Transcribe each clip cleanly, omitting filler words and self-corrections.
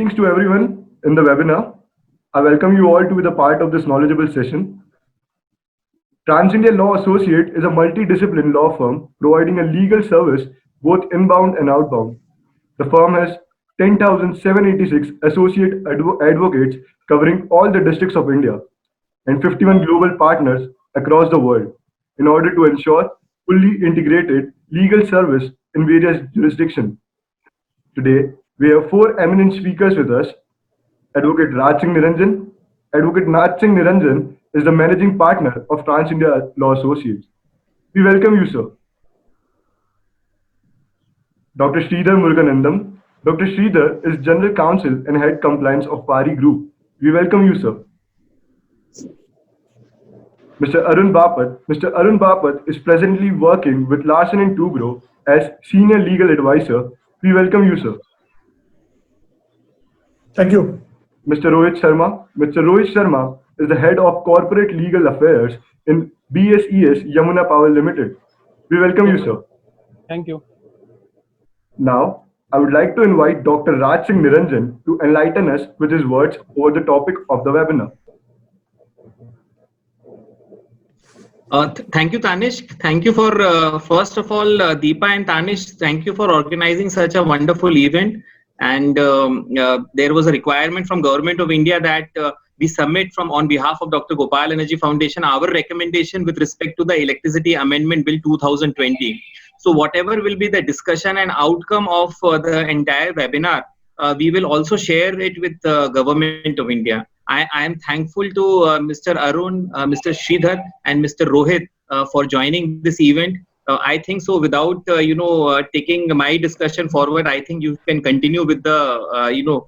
Greetings to everyone in the webinar. I welcome you all to be the part of this knowledgeable session. TransIndia Law Associate is a multidiscipline law firm providing a legal service both inbound and outbound. The firm has 10,786 associate advocates covering all the districts of India and 51 global partners across the world in order to ensure fully integrated legal service in various jurisdictions. Today, we have four eminent speakers with us. Advocate Raj Singh Niranjan. Advocate Raj Singh Niranjan is the managing partner of Trans India Law Associates. We welcome you, sir. Dr. Sridhar Muruganandam. Dr. Sridhar is General Counsel and Head Compliance of Pari Group. We welcome you, sir. Mr. Arun Bapat. Mr. Arun Bapat is presently working with Larsen & Toubro as Senior Legal Advisor. We welcome you, sir. Thank you. Mr. Rohit Sharma. Mr. Rohit Sharma is the Head of Corporate Legal Affairs in BSES Yamuna Power Limited. We welcome you, sir. Thank you. Now, I would like to invite Dr. Raj Singh Niranjan to enlighten us with his words over the topic of the webinar. Thank you, Tanish. Thank you for, first of all, Deepa and Tanish, thank you for organizing such a wonderful event. And there was a requirement from Government of India that we submit on behalf of Dr. Gopal Energy Foundation our recommendation with respect to the Electricity Amendment Bill 2020. So whatever will be the discussion and outcome of the entire webinar, we will also share it with the Government of India. I am thankful to Mr. Arun, Mr. Sridhar and Mr. Rohit for joining this event. I think so without, taking my discussion forward, I think you can continue with the,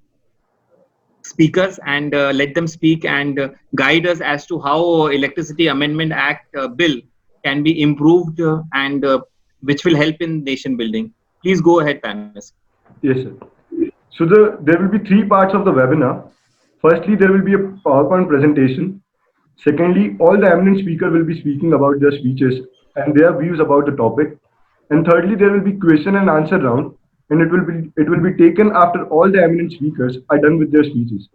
speakers and let them speak and guide us as to how Electricity Amendment Act bill can be improved and which will help in nation building. Please go ahead, Tanis. Yes, sir. So there will be three parts of the webinar. Firstly, there will be a PowerPoint presentation. Secondly, all the eminent speakers will be speaking about their speeches and their views about the topic. And thirdly, there will be question and answer round, and it will be taken after all the eminent speakers are done with their speeches.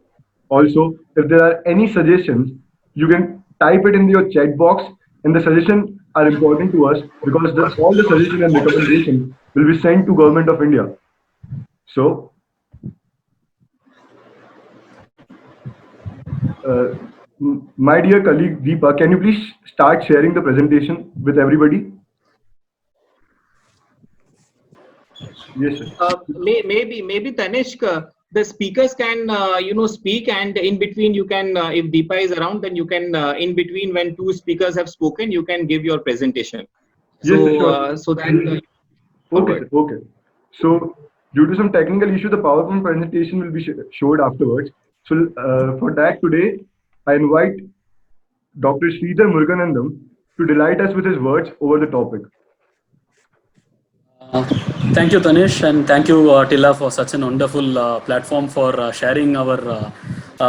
Also, if there are any suggestions, you can type it in your chat box, and the suggestions are important to us because all the suggestions and recommendations will be sent to Government of India. So, my dear colleague Deepa, can you please start sharing the presentation with everybody? Yes, sir. Maybe Tanishk, the speakers can speak, and in between you can, if Deepa is around, then you can in between when two speakers have spoken, you can give your presentation. Yes, so sure. so that okay. So due to some technical issue, the PowerPoint presentation will be showed afterwards. So for that today, I invite Dr. Sridhar Muruganandam to delight us with his words over the topic. Thank you, Tanish, and thank you, Tilla, for such an wonderful platform for sharing our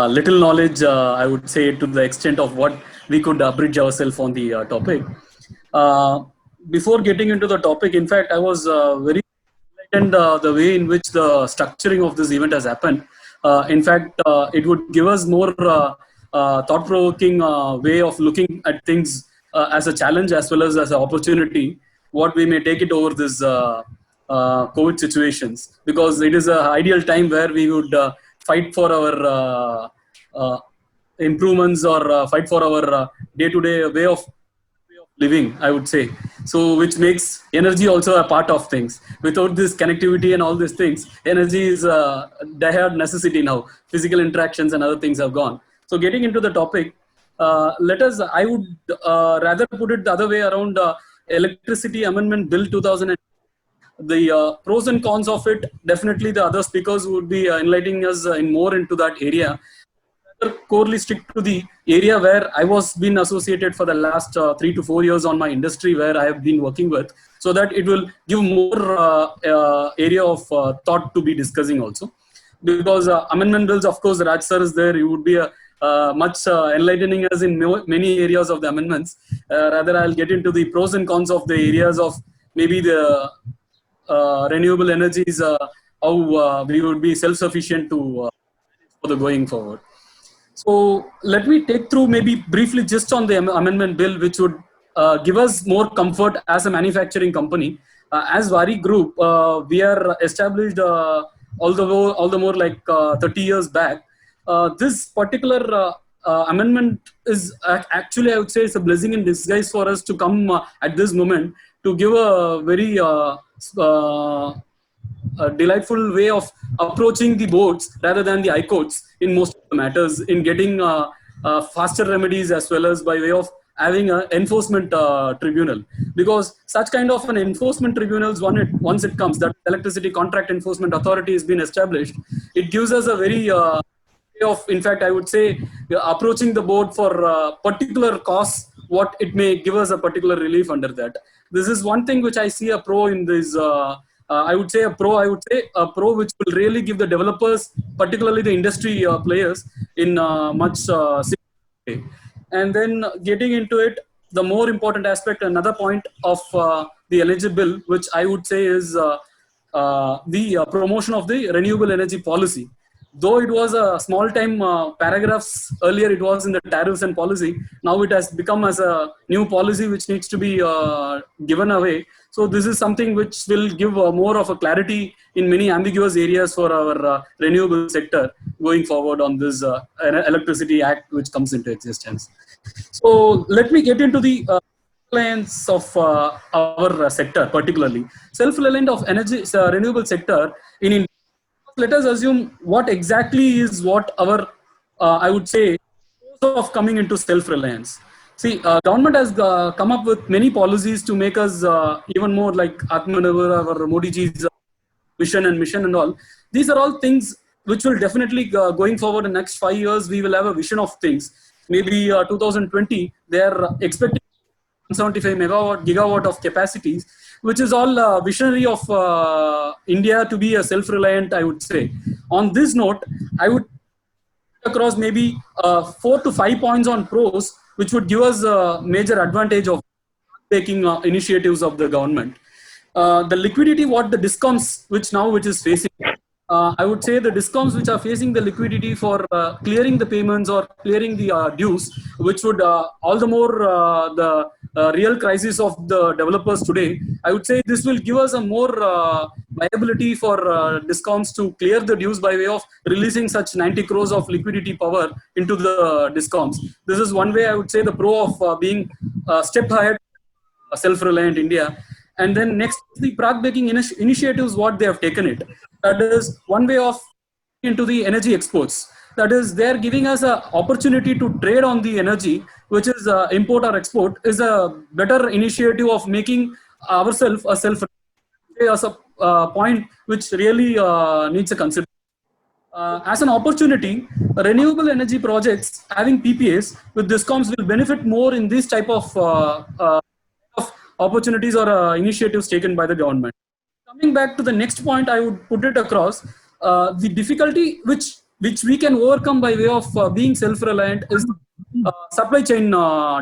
little knowledge, I would say, to the extent of what we could bridge ourselves on the topic. Before getting into the topic, in fact, I was very enlightened the way in which the structuring of this event has happened. In fact, it would give us more thought-provoking way of looking at things as a challenge as well as an opportunity, what we may take it over this COVID situations, because it is an ideal time where we would fight for our improvements or fight for our day-to-day way of living, I would say. So which makes energy also a part of things. Without this connectivity and all these things, energy is a dire necessity now. Physical interactions and other things have gone. So getting into the topic, I would rather put it the other way around. Electricity Amendment Bill 2000, the pros and cons of it, definitely the other speakers would be enlightening us more into that area. Corely stick to the area where I was been associated for the last 3 to 4 years on my industry where I have been working with, so that it will give more area of thought to be discussing also. Because amendment bills, of course, Raj sir is there. He would be much enlightening us in many areas of the amendments. Rather, I'll get into the pros and cons of the areas of maybe the renewable energies, how we would be self-sufficient to for the going forward. So let me take through maybe briefly just on the amendment bill, which would give us more comfort as a manufacturing company. As Vari Group, we are established all the more like 30 years back. This particular amendment is actually, I would say, it's a blessing in disguise for us to come at this moment to give a very a delightful way of approaching the boards rather than the high courts in most of the matters, in getting faster remedies as well as by way of having an enforcement tribunal. Because such kind of an enforcement tribunals, once it comes, that electricity contract enforcement authority has been established, it gives us a very way of, in fact, I would say, approaching the board for particular costs, what it may give us a particular relief under that. This is one thing which I see a pro in this. I would say a pro which will really give the developers, particularly the industry players, in much way. And then getting into it, the more important aspect, another point of the eligible, which I would say is the promotion of the renewable energy policy. Though it was a small time paragraphs earlier, it was in the tariffs and policy. Now it has become as a new policy which needs to be given away. So this is something which will give more of a clarity in many ambiguous areas for our renewable sector going forward on this Electricity Act which comes into existence. So let me get into the self-reliance of our sector, particularly self-reliant of energy renewable sector in India. Let us assume what exactly is what our, I would say, of coming into self-reliance. See, government has come up with many policies to make us even more like Atmanirbhar or Modi ji's mission and all. These are all things which will definitely, going forward in the next 5 years, we will have a vision of things. Maybe 2020, they are expecting 175 gigawatt of capacities, which is all visionary of India to be a self-reliant, I would say. On this note, I would across maybe 4 to 5 points on pros, which would give us a major advantage of taking initiatives of the government. The liquidity, what the DISCOMs, which is facing, I would say the DISCOMs which are facing the liquidity for clearing the payments or clearing the dues, which would all the more the real crisis of the developers today. I would say this will give us a more viability for DISCOMs to clear the dues by way of releasing such 90 crores of liquidity power into the DISCOMs. This is one way I would say the pro of being a step ahead, self-reliant India. And then next, the Prague-Baking initiatives, what they have taken it. That is one way of into the energy exports. That is, they're giving us an opportunity to trade on the energy, which is import or export, is a better initiative of making ourselves a as a point which really needs a consideration. As an opportunity, renewable energy projects having PPAs with DISCOMs will benefit more in this type of opportunities or initiatives taken by the government. Coming back to the next point, I would put it across, the difficulty which we can overcome by way of being self-reliant is supply chain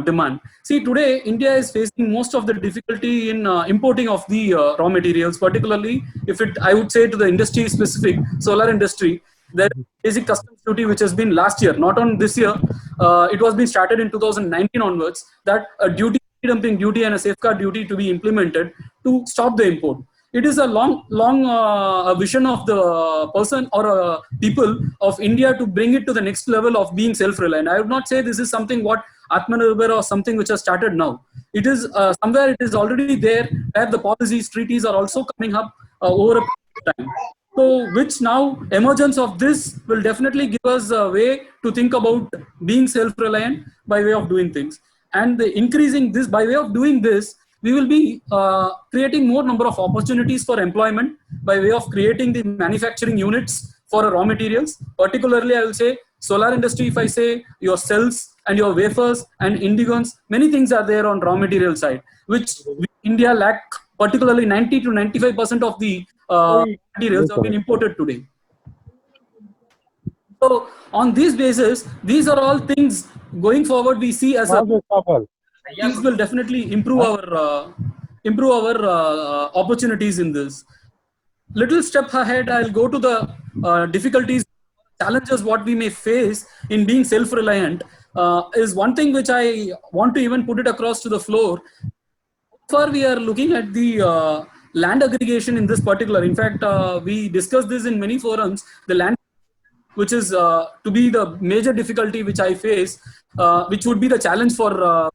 demand. See, today India is facing most of the difficulty in importing of the raw materials, particularly if it, I would say, to the industry specific, solar industry. There is basic customs duty which has been last year, not on this year. It was being started in 2019 onwards, that a dumping duty and a safeguard duty to be implemented to stop the import. It is a long vision of the person or people of India to bring it to the next level of being self-reliant. I would not say this is something what Atmanirbhar or something which has started now. It is somewhere it is already there, where the policies, treaties are also coming up over a period of time. So, which now emergence of this will definitely give us a way to think about being self-reliant by way of doing things. And the increasing this by way of doing this, we will be creating more number of opportunities for employment by way of creating the manufacturing units for raw materials. Particularly, I will say solar industry, if I say your cells and your wafers and indigons, many things are there on raw material side, which India lack, particularly 90 to 95% of the materials have been imported today. So on this basis, these are all things going forward we see as a things will definitely improve our opportunities in this. Little step ahead, I'll go to the difficulties challenges what we may face in being self-reliant is one thing which I want to even put it across to the floor. So far, we are looking at the land aggregation in this particular. In fact, we discussed this in many forums. The land, which is to be the major difficulty which I face, which would be the challenge for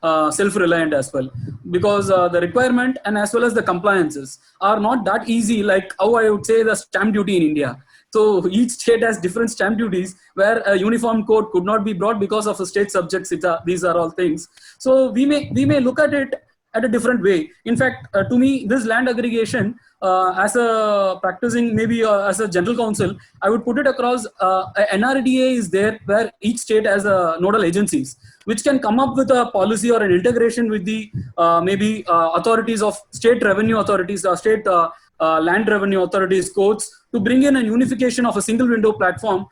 self-reliant as well, because the requirement and as well as the compliances are not that easy, like how I would say the stamp duty in India. So each state has different stamp duties where a uniform code could not be brought because of the state subjects. These are all things. So we may look at it at a different way. In fact, to me, this land aggregation, as a practicing, maybe as a general counsel, I would put it across. NRDA is there where each state has nodal agencies, which can come up with a policy or an integration with the maybe authorities of state revenue authorities, state land revenue authorities, courts, to bring in a unification of a single window platform,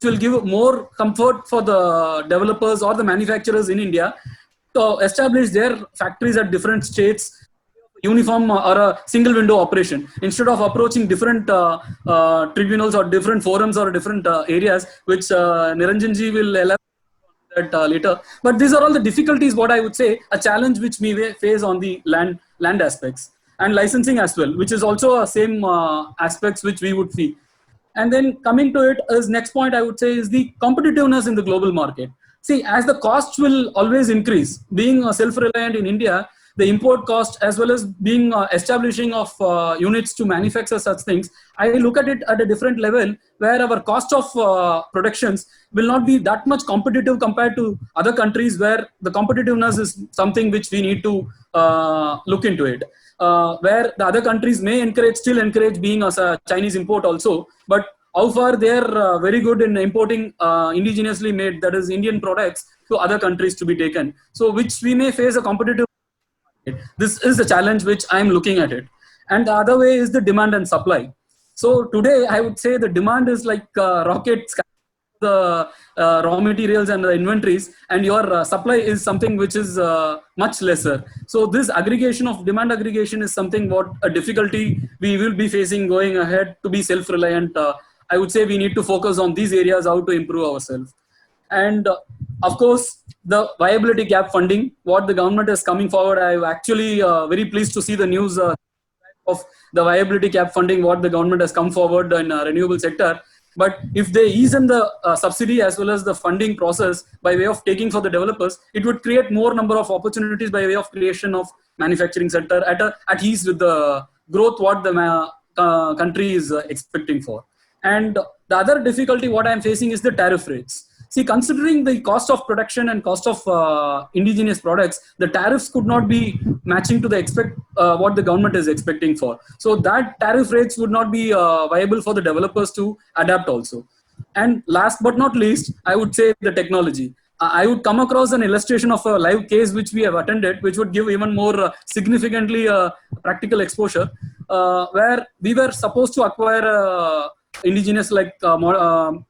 which will give more comfort for the developers or the manufacturers in India to establish their factories at different states, uniform or a single window operation, instead of approaching different tribunals or different forums or different areas, which Niranjanji will elaborate that later. But these are all the difficulties, what I would say, a challenge which we face on the land aspects, and licensing as well, which is also same aspects which we would see. And then coming to it, as next point I would say is the competitiveness in the global market. See, as the costs will always increase, being self-reliant in India, the import cost as well as being establishing of units to manufacture such things, I look at it at a different level, where our cost of productions will not be that much competitive compared to other countries, where the competitiveness is something which we need to look into it. Where the other countries may still encourage being as a Chinese import also, but how far they are very good in importing indigenously made, that is Indian products, to other countries to be taken. So which we may face a competitive. This is the challenge which I am looking at it. And the other way is the demand and supply. So today I would say the demand is like rockets, the raw materials and the inventories, and your supply is something which is much lesser. So this aggregation of demand aggregation is something what a difficulty we will be facing going ahead to be self-reliant. I would say we need to focus on these areas, how to improve ourselves. And of course, the viability gap funding, what the government is coming forward. I'm actually very pleased to see the news of the viability gap funding, what the government has come forward in renewable sector. But if they ease in the subsidy as well as the funding process by way of taking for the developers, it would create more number of opportunities by way of creation of manufacturing sector at ease with the growth what the country is expecting for. And the other difficulty what I'm facing is the tariff rates. See, considering the cost of production and cost of indigenous products, the tariffs could not be matching to the what the government is expecting for. So that tariff rates would not be viable for the developers to adapt also. And last but not least, I would say the technology. I would come across an illustration of a live case which we have attended, which would give even more significantly practical exposure, where we were supposed to acquire indigenous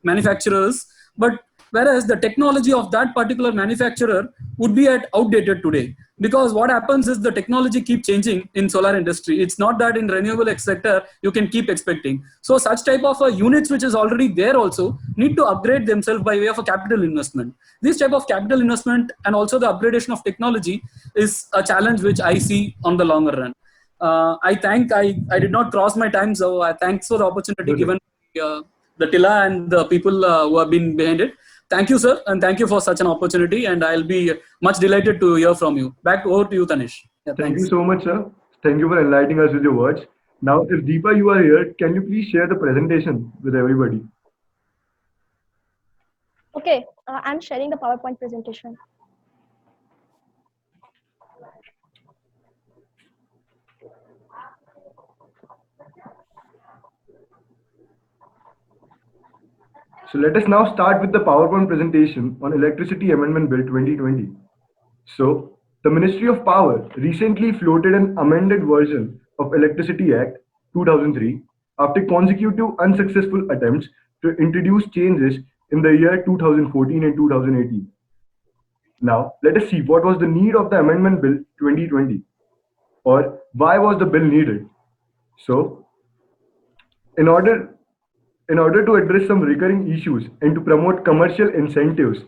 manufacturers, but whereas the technology of that particular manufacturer would be outdated today, because what happens is the technology keeps changing in solar industry. It's not that in renewable sector you can keep expecting. So such type of units which is already there also need to upgrade themselves by way of a capital investment. This type of capital investment and also the upgradation of technology is a challenge which I see on the longer run. I did not cross my time, so I thanks for the opportunity given the TILA and the people who have been behind it. Thank you, sir, and thank you for such an opportunity, and I'll be much delighted to hear from you. Back over to you, Tanish. Yeah, thank you so much, sir. Thank you for enlightening us with your words. Now, if Deepa, you are here, can you please share the presentation with everybody? Okay, I'm sharing the PowerPoint presentation. So let us now start with the PowerPoint presentation on Electricity Amendment Bill 2020. So the Ministry of Power recently floated an amended version of Electricity Act 2003 after consecutive unsuccessful attempts to introduce changes in the year 2014 and 2018. Now, let us see what was the need of the Amendment Bill 2020, or why was the bill needed. So, in order in order to address some recurring issues and to promote commercial incentives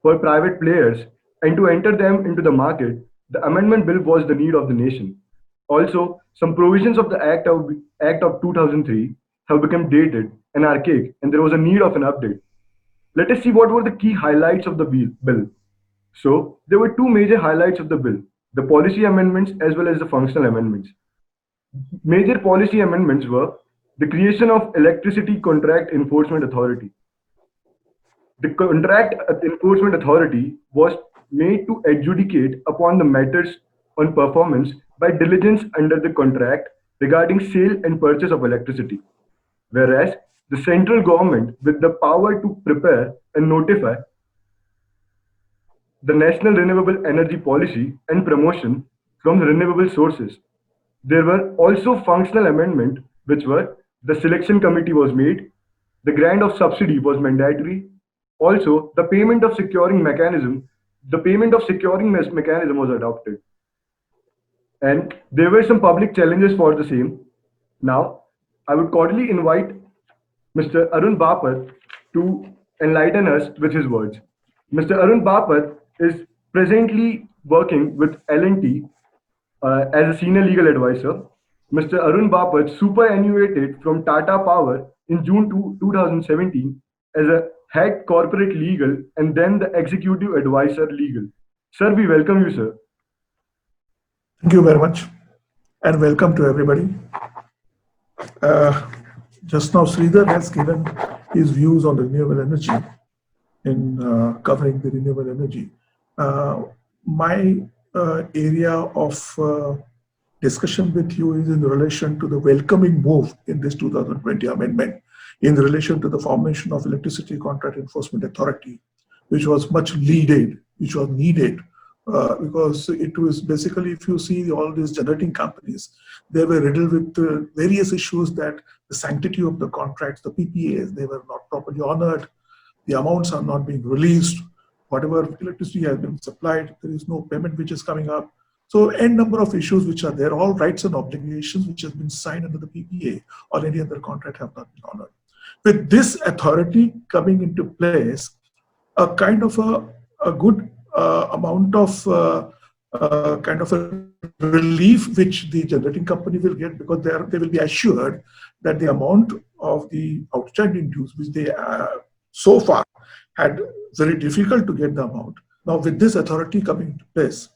for private players and to enter them into the market, the amendment bill was the need of the nation. Also, some provisions of the Act of 2003 have become dated and archaic, and there was a need of an update. Let us see what were the key highlights of the bill. So, there were two major highlights of the bill, the policy amendments as well as the functional amendments. Major policy amendments were the creation of Electricity Contract Enforcement Authority. The Contract Enforcement Authority was made to adjudicate upon the matters on performance by diligence under the contract regarding sale and purchase of electricity, whereas the central government with the power to prepare and notify the National Renewable Energy Policy and promotion from renewable sources. There were also functional amendments, which were the selection committee was made, the grant of subsidy was mandatory, also the payment of securing mechanism was adopted. And there were some public challenges for the same. Now, I would cordially invite Mr. Arun Bapat to enlighten us with his words. Mr. Arun Bapat is presently working with L&T as a senior legal advisor. Mr. Arun Bapat superannuated from Tata Power in June 2017 as a head corporate legal and then the executive advisor legal. Sir, we welcome you, sir. Thank you very much and welcome to everybody. Just now Sridhar has given his views on renewable energy in covering the renewable energy. My area of discussion with you is in relation to the welcoming move in this 2020 amendment in relation to the formation of Electricity Contract Enforcement Authority, which was much needed, because it was basically, if you see all these generating companies, they were riddled with various issues that the sanctity of the contracts, the PPAs, they were not properly honored, the amounts are not being released, whatever electricity has been supplied, there is no payment which is coming up. So n number of issues which are there, all rights and obligations which have been signed under the PPA or any other contract have not been honored. With this authority coming into place, a kind of a good amount of kind of a relief which the generating company will get, because they will be assured that the amount of the outstanding dues which they so far had very difficult to get the amount. Now with this authority coming into place,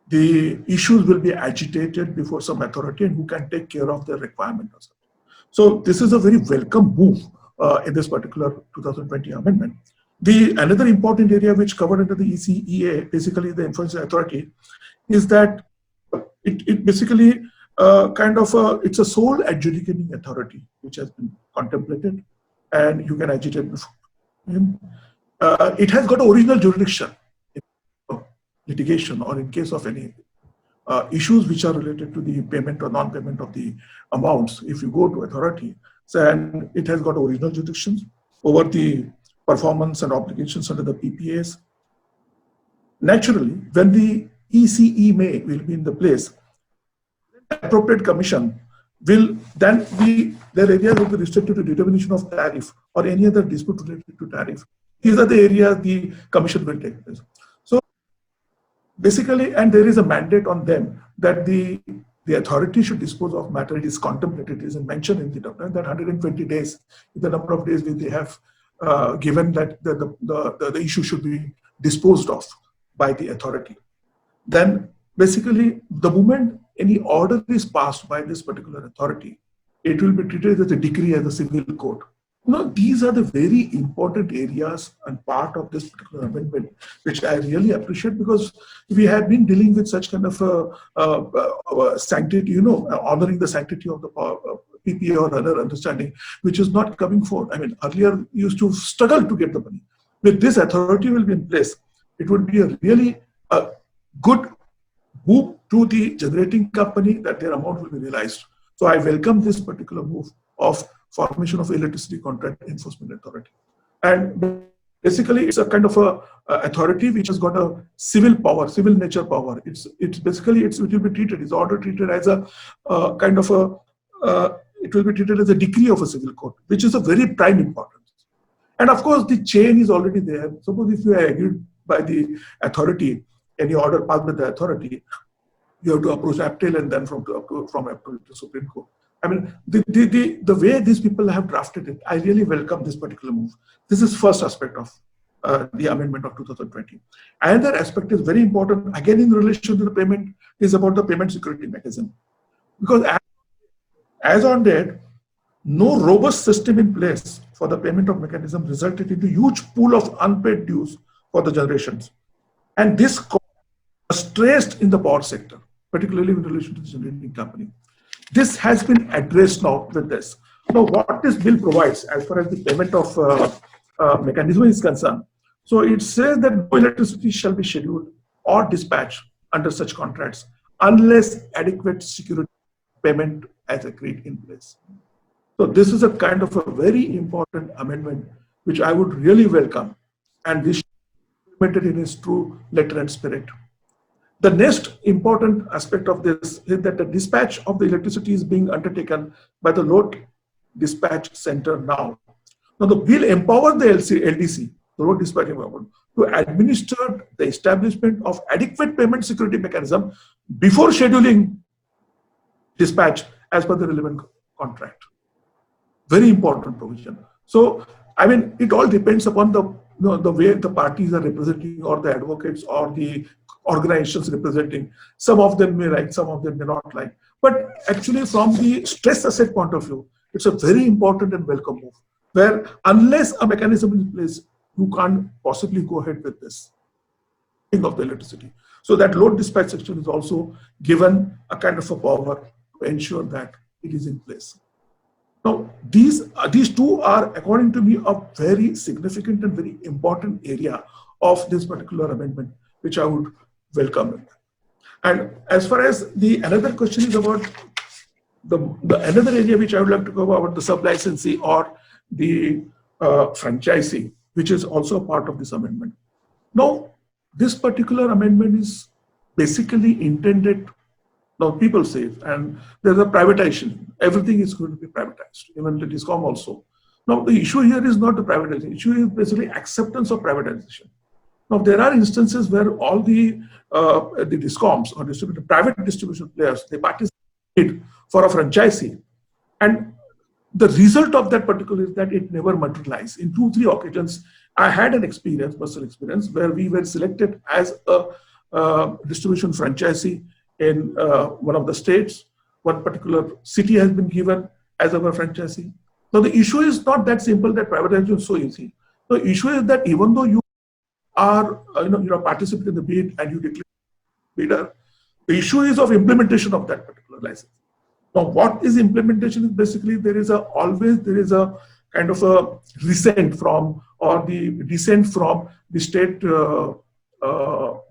the issues will be agitated before some authority and who can take care of their requirement. So this is a very welcome move in this particular 2020 amendment. Another important area which covered under the ECEA, basically the Enforcement Authority, is that it basically it's a sole adjudicating authority which has been contemplated and you can agitate before. It has got original jurisdiction in litigation or in case of any issues which are related to the payment or non-payment of the amounts. If you go to authority, and it has got original jurisdictions over the performance and obligations under the PPAs. Naturally, when the ECE will be in the place, the appropriate commission will then be, their areas will be restricted to determination of tariff or any other dispute related to tariff. These are the areas the commission will take place. So basically, and there is a mandate on them that the authority should dispose of matter. It is contemplated, it is mentioned in the document that 120 days is the number of days which they have given that the issue should be disposed of by the authority. Then basically the moment any order is passed by this particular authority, it will be treated as a decree as a civil code. These are the very important areas and part of this particular amendment, which I really appreciate, because we have been dealing with such kind of sanctity, honoring the sanctity of the PPA or other understanding, which is not coming forward. I mean, earlier used to struggle to get the money. With this authority will be in place, it would be a really good move to the generating company that their amount will be realized. So I welcome this particular move of formation of Electricity Contract Enforcement Authority. And basically it's a kind of a authority which has got a civil power, civil nature power. It will be treated, it's order treated as a kind of a it will be treated as a decree of a civil court, which is a very prime importance. And of course, the chain is already there. Suppose if you are agreed by the authority, any order passed by the authority, you have to approach APTEL and then from APTEL to Supreme Court. I mean, the way these people have drafted it, I really welcome this particular move. This is first aspect of the amendment of 2020. Another aspect is very important, again in relation to the payment, is about the payment security mechanism. Because as on date, no robust system in place for the payment of mechanism resulted into huge pool of unpaid dues for the generations. And this was stressed in the power sector, particularly in relation to the generating company. This has been addressed now with this. Now, what this bill provides as far as the payment of mechanism is concerned, so it says that no electricity shall be scheduled or dispatched under such contracts unless adequate security payment as agreed in place. So this is a kind of a very important amendment which I would really welcome, and this should be implemented in its true letter and spirit. The next important aspect of this is that the dispatch of the electricity is being undertaken by the load dispatch center now. Now the bill empowers the LDC, the load dispatching government, to administer the establishment of adequate payment security mechanism before scheduling dispatch as per the relevant contract. Very important provision. So, I mean, it all depends upon the way the parties are representing, or the advocates, or the organizations representing. Some of them may like, some of them may not like. But actually, from the stress asset point of view, it's a very important and welcome move, where unless a mechanism is in place, you can't possibly go ahead with this thing of the electricity. So that load dispatch section is also given a kind of a power to ensure that it is in place. Now, these two are, according to me, a very significant and very important area of this particular amendment, which I would welcome. And as far as the another question is about the another area which I would like to go about the sub-licensee or the franchisee, which is also a part of this amendment. Now, this particular amendment is basically intended. Now, people say, and there's a privatization. Everything is going to be privatized, even the DISCOM also. Now, the issue here is not the privatization. The issue is basically acceptance of privatization. Now, there are instances where all the DISCOMs or private distribution players, they participate for a franchisee. And the result of that particular is that it never materialized. In 2-3 occasions, I had an experience, personal experience, where we were selected as a distribution franchisee in one of the states. One particular city has been given as our franchisee. Now, the issue is not that simple that privatization is so easy. The issue is that even though you are, you're a participant in the bid and you declare bidder, the issue is of implementation of that particular license. Now, what is implementation is basically there is a kind of a dissent from, or the dissent from the state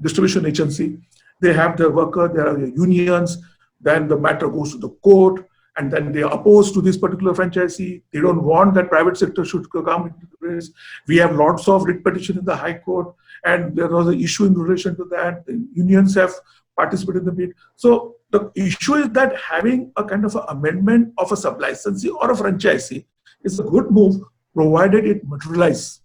distribution agency. They have their worker, there are their unions, then the matter goes to the court, and then they are opposed to this particular franchisee. They don't want that private sector should come into place. We have lots of writ petition in the High Court, and there was an issue in relation to that. The unions have participated in the bid. So the issue is that having a kind of an amendment of a sub-licensee or a franchisee is a good move, provided it materializes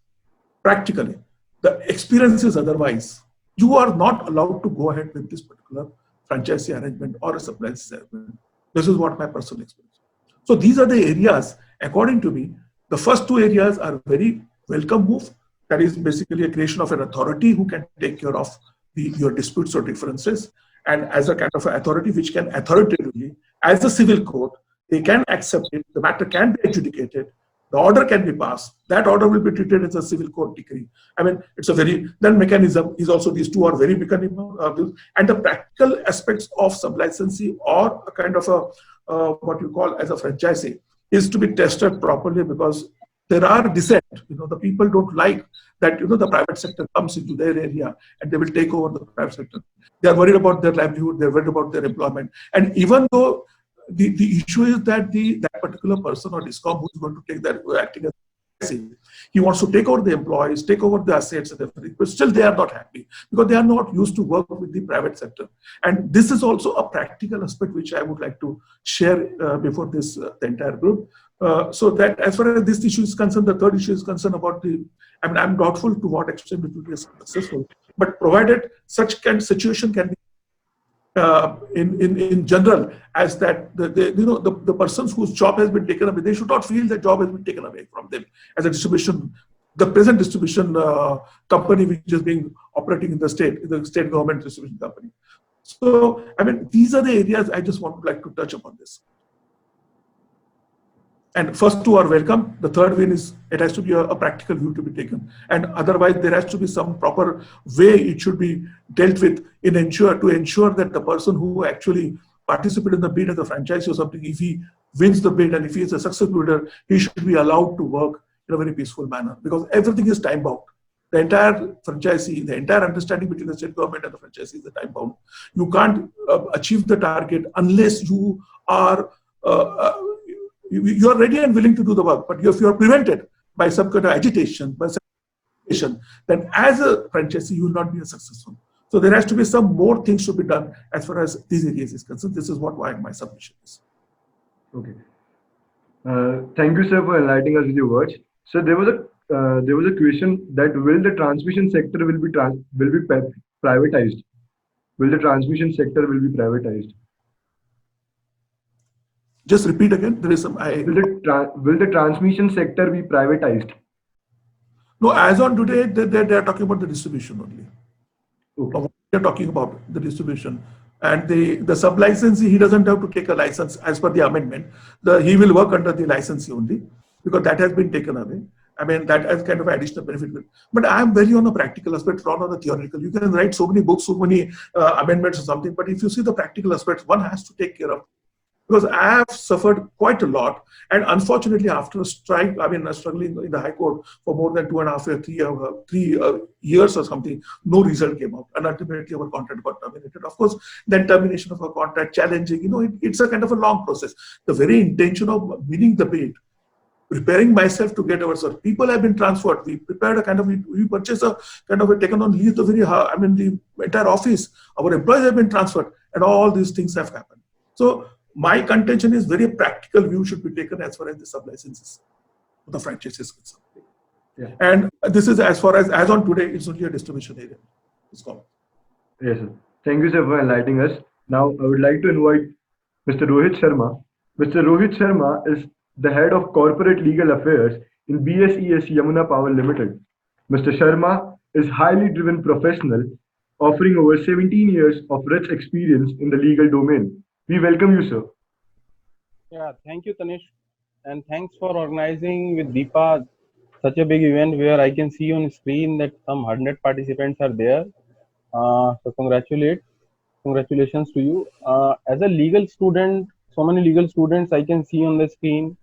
practically. The experience is otherwise. You are not allowed to go ahead with this particular franchisee arrangement or a sub-licensee arrangement. This is what my personal experience. So these are the areas, according to me, the first two areas are very welcome move. That is basically a creation of an authority who can take care of your disputes or differences. And as a kind of authority which can authoritatively, as a civil court, they can accept it, the matter can be adjudicated, the order can be passed, that order will be treated as a civil court decree. I mean, it's a very, then mechanism is also, these two are very mechanism, and the practical aspects of sub-licensee or a kind of a, what you call as a franchisee is to be tested properly, because there are dissent. The people don't like that, the private sector comes into their area and they will take over the private sector. They are worried about their livelihood, they're worried about their employment. And even though the issue is that that particular person or DISCOM who is going to take that, acting as He wants to take over the employees, take over the assets and everything, but still they are not happy because they are not used to work with the private sector. And this is also a practical aspect which I would like to share before this the entire group. So that as far as this issue is concerned, the third issue is concerned about the, I mean, I'm doubtful to what extent it will be successful, but provided such situation can be in general, as that the persons whose job has been taken away, they should not feel that job has been taken away from them as a distribution, the present distribution company which is being operating in the state government distribution company. So, I mean, these are the areas I just want to like to touch upon this. And first two are welcome. The third one is it has to be a practical view to be taken. And otherwise, there has to be some proper way it should be dealt with to ensure that the person who actually participated in the bid as a franchisee or something, if he wins the bid and if he is a successful bidder, he should be allowed to work in a very peaceful manner, because everything is time bound. The entire franchisee, the entire understanding between the state government and the franchisee is the time bound. You can't achieve the target unless you are you are ready and willing to do the work. But if you are prevented by some kind of agitation, then as a franchisee, you will not be successful. So there has to be some more things to be done as far as these areas is concerned. This is what my submission is. Okay. Thank you, sir, for enlightening us with your words. So there was a question that will the transmission sector will be privatized? Will the transmission sector will be privatized? Just repeat again. There is some. Will the transmission sector be privatized? No, as on today, they are talking about the distribution only. Okay. They are talking about the distribution, and the sub licensee, he doesn't have to take a license as per the amendment. He will work under the licensee only, because that has been taken away. I mean, that has kind of additional benefit. But I am very on a practical aspect, not on the theoretical. You can write so many books, so many amendments or something, but if you see the practical aspects, one has to take care of. Because I have suffered quite a lot, and unfortunately, after a strike, I mean, struggling in the High Court for more than 2.5 years, 3 years or something, no result came out, and ultimately our contract got terminated. Of course, then termination of a contract, challenging, it's a kind of a long process. The very intention of winning the bid, preparing myself to get our sort. People have been transferred. We prepared a kind of, we purchased a kind of a taken on lease the the entire office. Our employees have been transferred, and all these things have happened. So my contention is very practical view should be taken as far as the sub-licenses, the franchise is concerned. Yeah. And this is as far as on today, it's only a distribution area. It's called. Yes, sir. Thank you, sir, for enlightening us. Now, I would like to invite Mr. Rohit Sharma. Mr. Rohit Sharma is the head of corporate legal affairs in BSES Yamuna Power Limited. Mr. Sharma is highly driven professional, offering over 17 years of rich experience in the legal domain. We welcome you, sir. Yeah, thank you, Tanish, and thanks for organizing with Deepa such a big event where I can see on screen that some 100 participants are there. So congratulations to you. As a legal student, so many legal students I can see on the screen.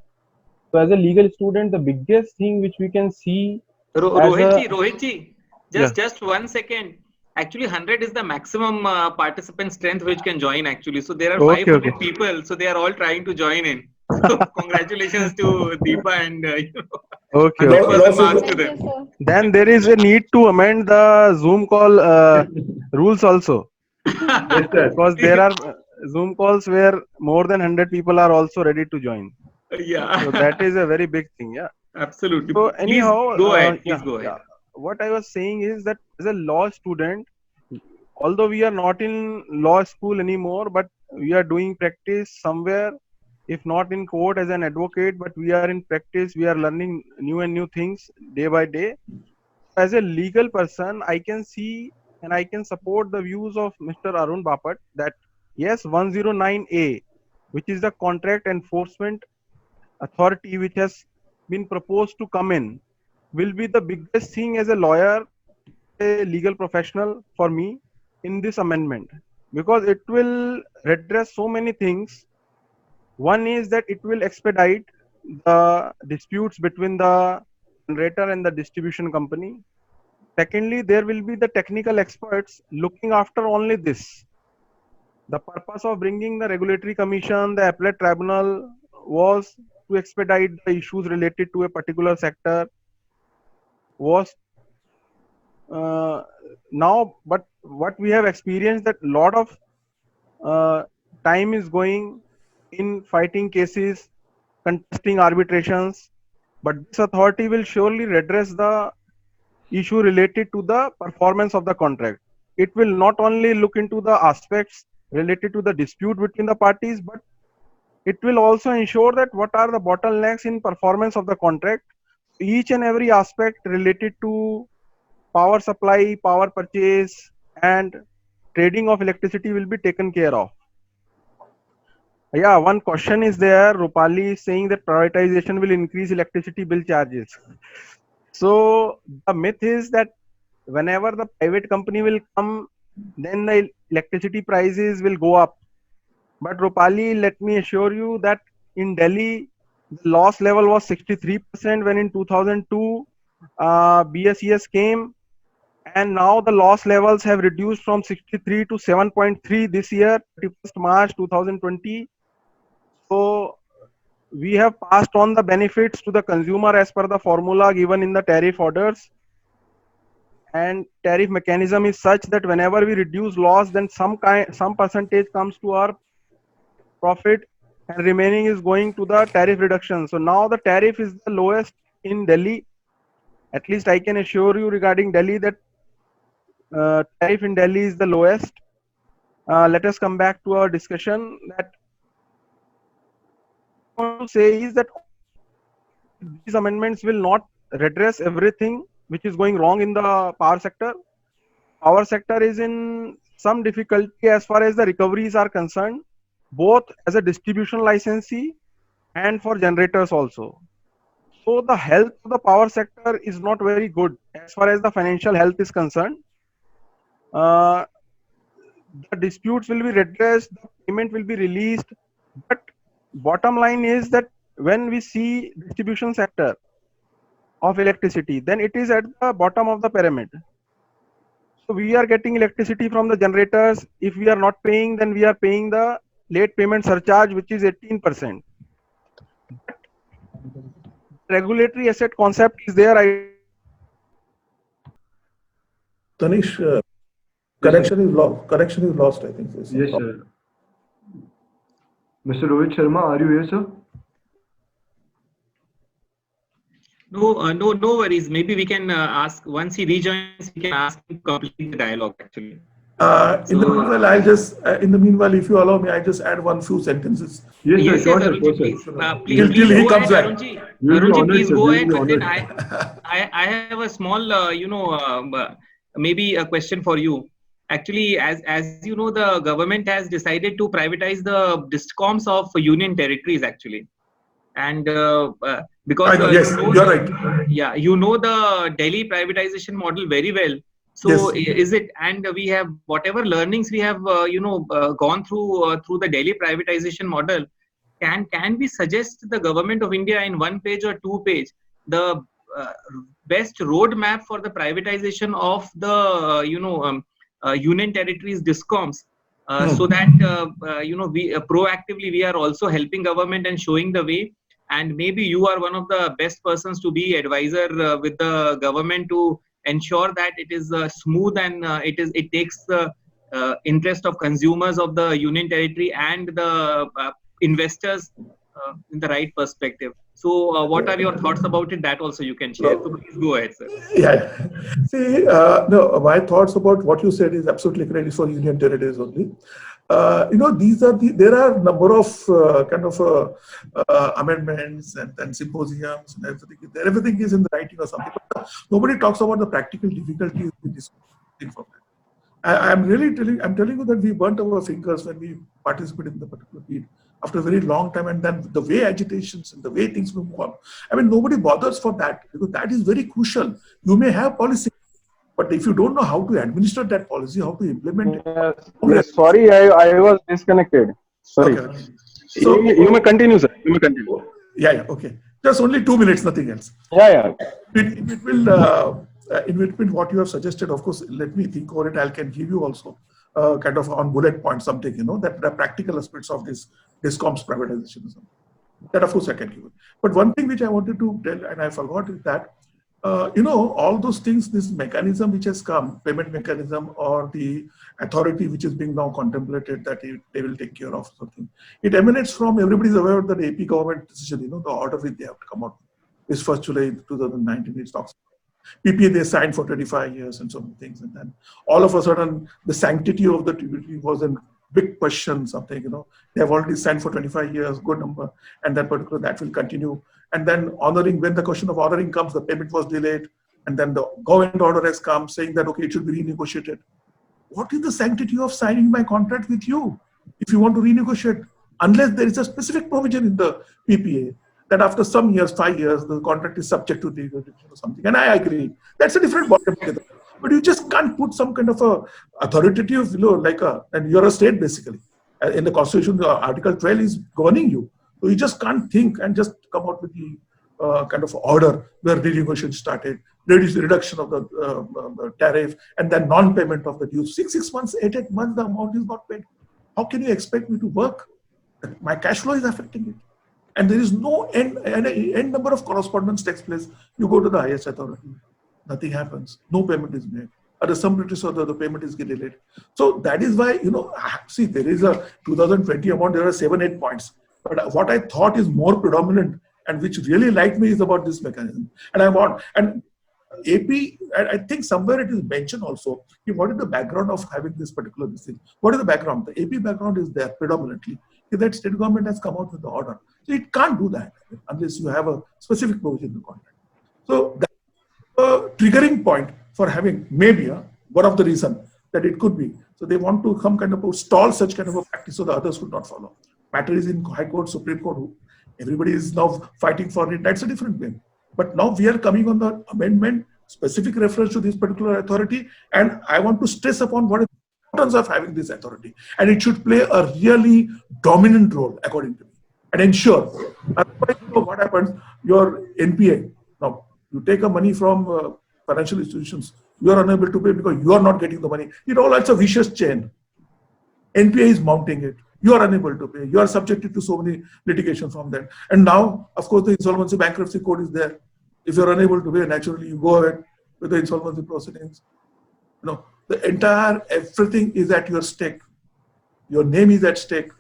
So as a legal student, the biggest thing which we can see. Rohitji, just 1 second. Actually, 100 is the maximum participant strength which can join actually. So there are 500 people. So they are all trying to join in. So congratulations to Deepa and Okay. 100% marks to them. Then there is a need to amend the Zoom call rules also. Yes, sir. Because there are Zoom calls where more than 100 people are also ready to join. Yeah. So that is a very big thing. Yeah. Absolutely. So anyhow, go ahead. Please go ahead. Yeah. What I was saying is that as a law student, although we are not in law school anymore, but we are doing practice somewhere, if not in court as an advocate, but we are in practice, we are learning new things day by day. As a legal person, I can see and I can support the views of Mr. Arun Bapat that yes, 109A, which is the contract enforcement authority which has been proposed to come in, will be the biggest thing as a lawyer, a legal professional for me in this amendment, because it will redress so many things. One is that it will expedite the disputes between the generator and the distribution company. Secondly, there will be the technical experts looking after only this. The purpose of bringing the regulatory commission, the appellate tribunal was to expedite the issues related to a particular sector was now, but what we have experienced that lot of time is going in fighting cases, contesting arbitrations, but this authority will surely redress the issue related to the performance of the contract. It will not only look into the aspects related to the dispute between the parties, but it will also ensure that what are the bottlenecks in performance of the contract. Each and every aspect related to power supply, power purchase, and trading of electricity will be taken care of. Yeah, one question is there. Rupali is saying that privatization will increase electricity bill charges. So the myth is that whenever the private company will come, then the electricity prices will go up. But Rupali, let me assure you that in Delhi, the loss level was 63% when in 2002 BSES came, and now the loss levels have reduced from 63 to 7.3 this year, 31st March 2020. So we have passed on the benefits to the consumer as per the formula given in the tariff orders, and tariff mechanism is such that whenever we reduce loss, then some percentage comes to our profit and remaining is going to the tariff reduction. So now the tariff is the lowest in Delhi. At least I can assure you regarding Delhi that tariff in Delhi is the lowest. Let us come back to our discussion. That I want to say is that these amendments will not redress everything which is going wrong in the power sector. Power sector is in some difficulty as far as the recoveries are concerned, both as a distribution licensee and for generators also. So the health of the power sector is not very good as far as the financial health is concerned. The disputes will be redressed, the payment will be released, but bottom line is that when we see distribution sector of electricity, then it is at the bottom of the pyramid. So we are getting electricity from the generators. If we are not paying, then we are paying the late payment surcharge, which is 18%. But regulatory asset concept is there. Tanish, connection is lost, I think. Yes, sir. Mr. Rohit Sharma, are you here, sir? No worries. Maybe we can ask, once he rejoins, we can ask him to complete the dialogue actually. In the meanwhile, if you allow me, I just add one few sentences. Yes, sir. Sure, Arunji, sir. please. Till Please he go comes ahead, back. Arunji, please sir. go We'll ahead. be But then honored. I have a small, maybe a question for you. Actually, as you know, the government has decided to privatize the discoms of union territories actually, and because Yes, you're right. Yeah, you know the Delhi privatization model very well. So Yes. is it, and we have whatever learnings we have gone through the Delhi privatization model. Can we suggest the government of India in 1 page or 2 page the best roadmap for the privatization of the union territories discoms, so that we proactively we are also helping government and showing the way. And maybe you are one of the best persons to be advisor with the government to ensure that it is smooth and it takes the interest of consumers of the union territory and the investors in the right perspective. So what are your thoughts about it? That also you can share. So please go ahead, sir. Yeah. See, no, my thoughts about what you said is absolutely correct. It's for union territories only. There are a number of amendments and symposiums and everything. Everything is in the writing or something. But nobody talks about the practical difficulties with this thing from that. I'm telling you that we burnt our fingers when we participated in the particular bid after a very long time, and then the way agitations and the way things will move on. I mean, nobody bothers for that because that is very crucial. You may have policy, but if you don't know how to administer that policy, how to implement it. Yes, sorry, I was disconnected. Sorry. Okay. So you may continue, sir. You may continue. Yeah, okay. Just only 2 minutes, nothing else. Yeah. In between what you have suggested, of course, let me think over it. I can give you also kind of on bullet points something, that the practical aspects of this discoms privatization. That of course I can give you. But one thing which I wanted to tell and I forgot is that all those things, this mechanism which has come, payment mechanism or the authority which is being now contemplated that they will take care of something. It emanates from, everybody is aware of the AP government decision, the order which they have to come out. It's 1st July 2019, it talks PPA they signed for 25 years and so many things. And then all of a sudden, the sanctity of the treaty was a big question, something, they have already signed for 25 years, good number, and that will continue. And then honoring, when the question of honoring comes, the payment was delayed. And then the government order has come saying that, okay, it should be renegotiated. What is the sanctity of signing my contract with you if you want to renegotiate? Unless there is a specific provision in the PPA that after some years, 5 years, the contract is subject to renegotiation or something. And I agree. That's a different ballgame. But you just can't put some kind of a authoritative, and you're a state basically. In the Constitution, the Article 12 is governing you. So you just can't think and just come out with the kind of order where renegotiation started, reduction of the tariff, and then non-payment of the dues. 6 months, 8 months, the amount is not paid. How can you expect me to work? My cash flow is affecting it. And there is no end number of correspondence takes place. You go to the highest authority, nothing happens. No payment is made. At some British order, the payment is delayed. So that is why, see, there is a 2020 amount, there are 7-8 points. But what I thought is more predominant and which really liked me is about this mechanism. And AP, I think somewhere it is mentioned also, what is the background of having this particular thing? What is the background? The AP background is there predominantly. That state government has come out with the order. So it can't do that unless you have a specific provision in the contract. So that's a triggering point for having maybe one of the reasons that it could be. So they want to come kind of stall such kind of a practice so the others would not follow. Matter is in High Court, Supreme Court. Everybody is now fighting for it. That's a different game. But now we are coming on the amendment, specific reference to this particular authority. And I want to stress upon what is the importance of having this authority. And it should play a really dominant role, according to me. And ensure, what happens, your NPA, now you take a money from financial institutions, you are unable to pay because you are not getting the money. It all is a vicious chain. NPA is mounting it. You are unable to pay. You are subjected to so many litigation from that. And now, of course, the insolvency bankruptcy code is there. If you are unable to pay, naturally you go ahead with the insolvency proceedings. The entire everything is at your stake. Your name is at stake.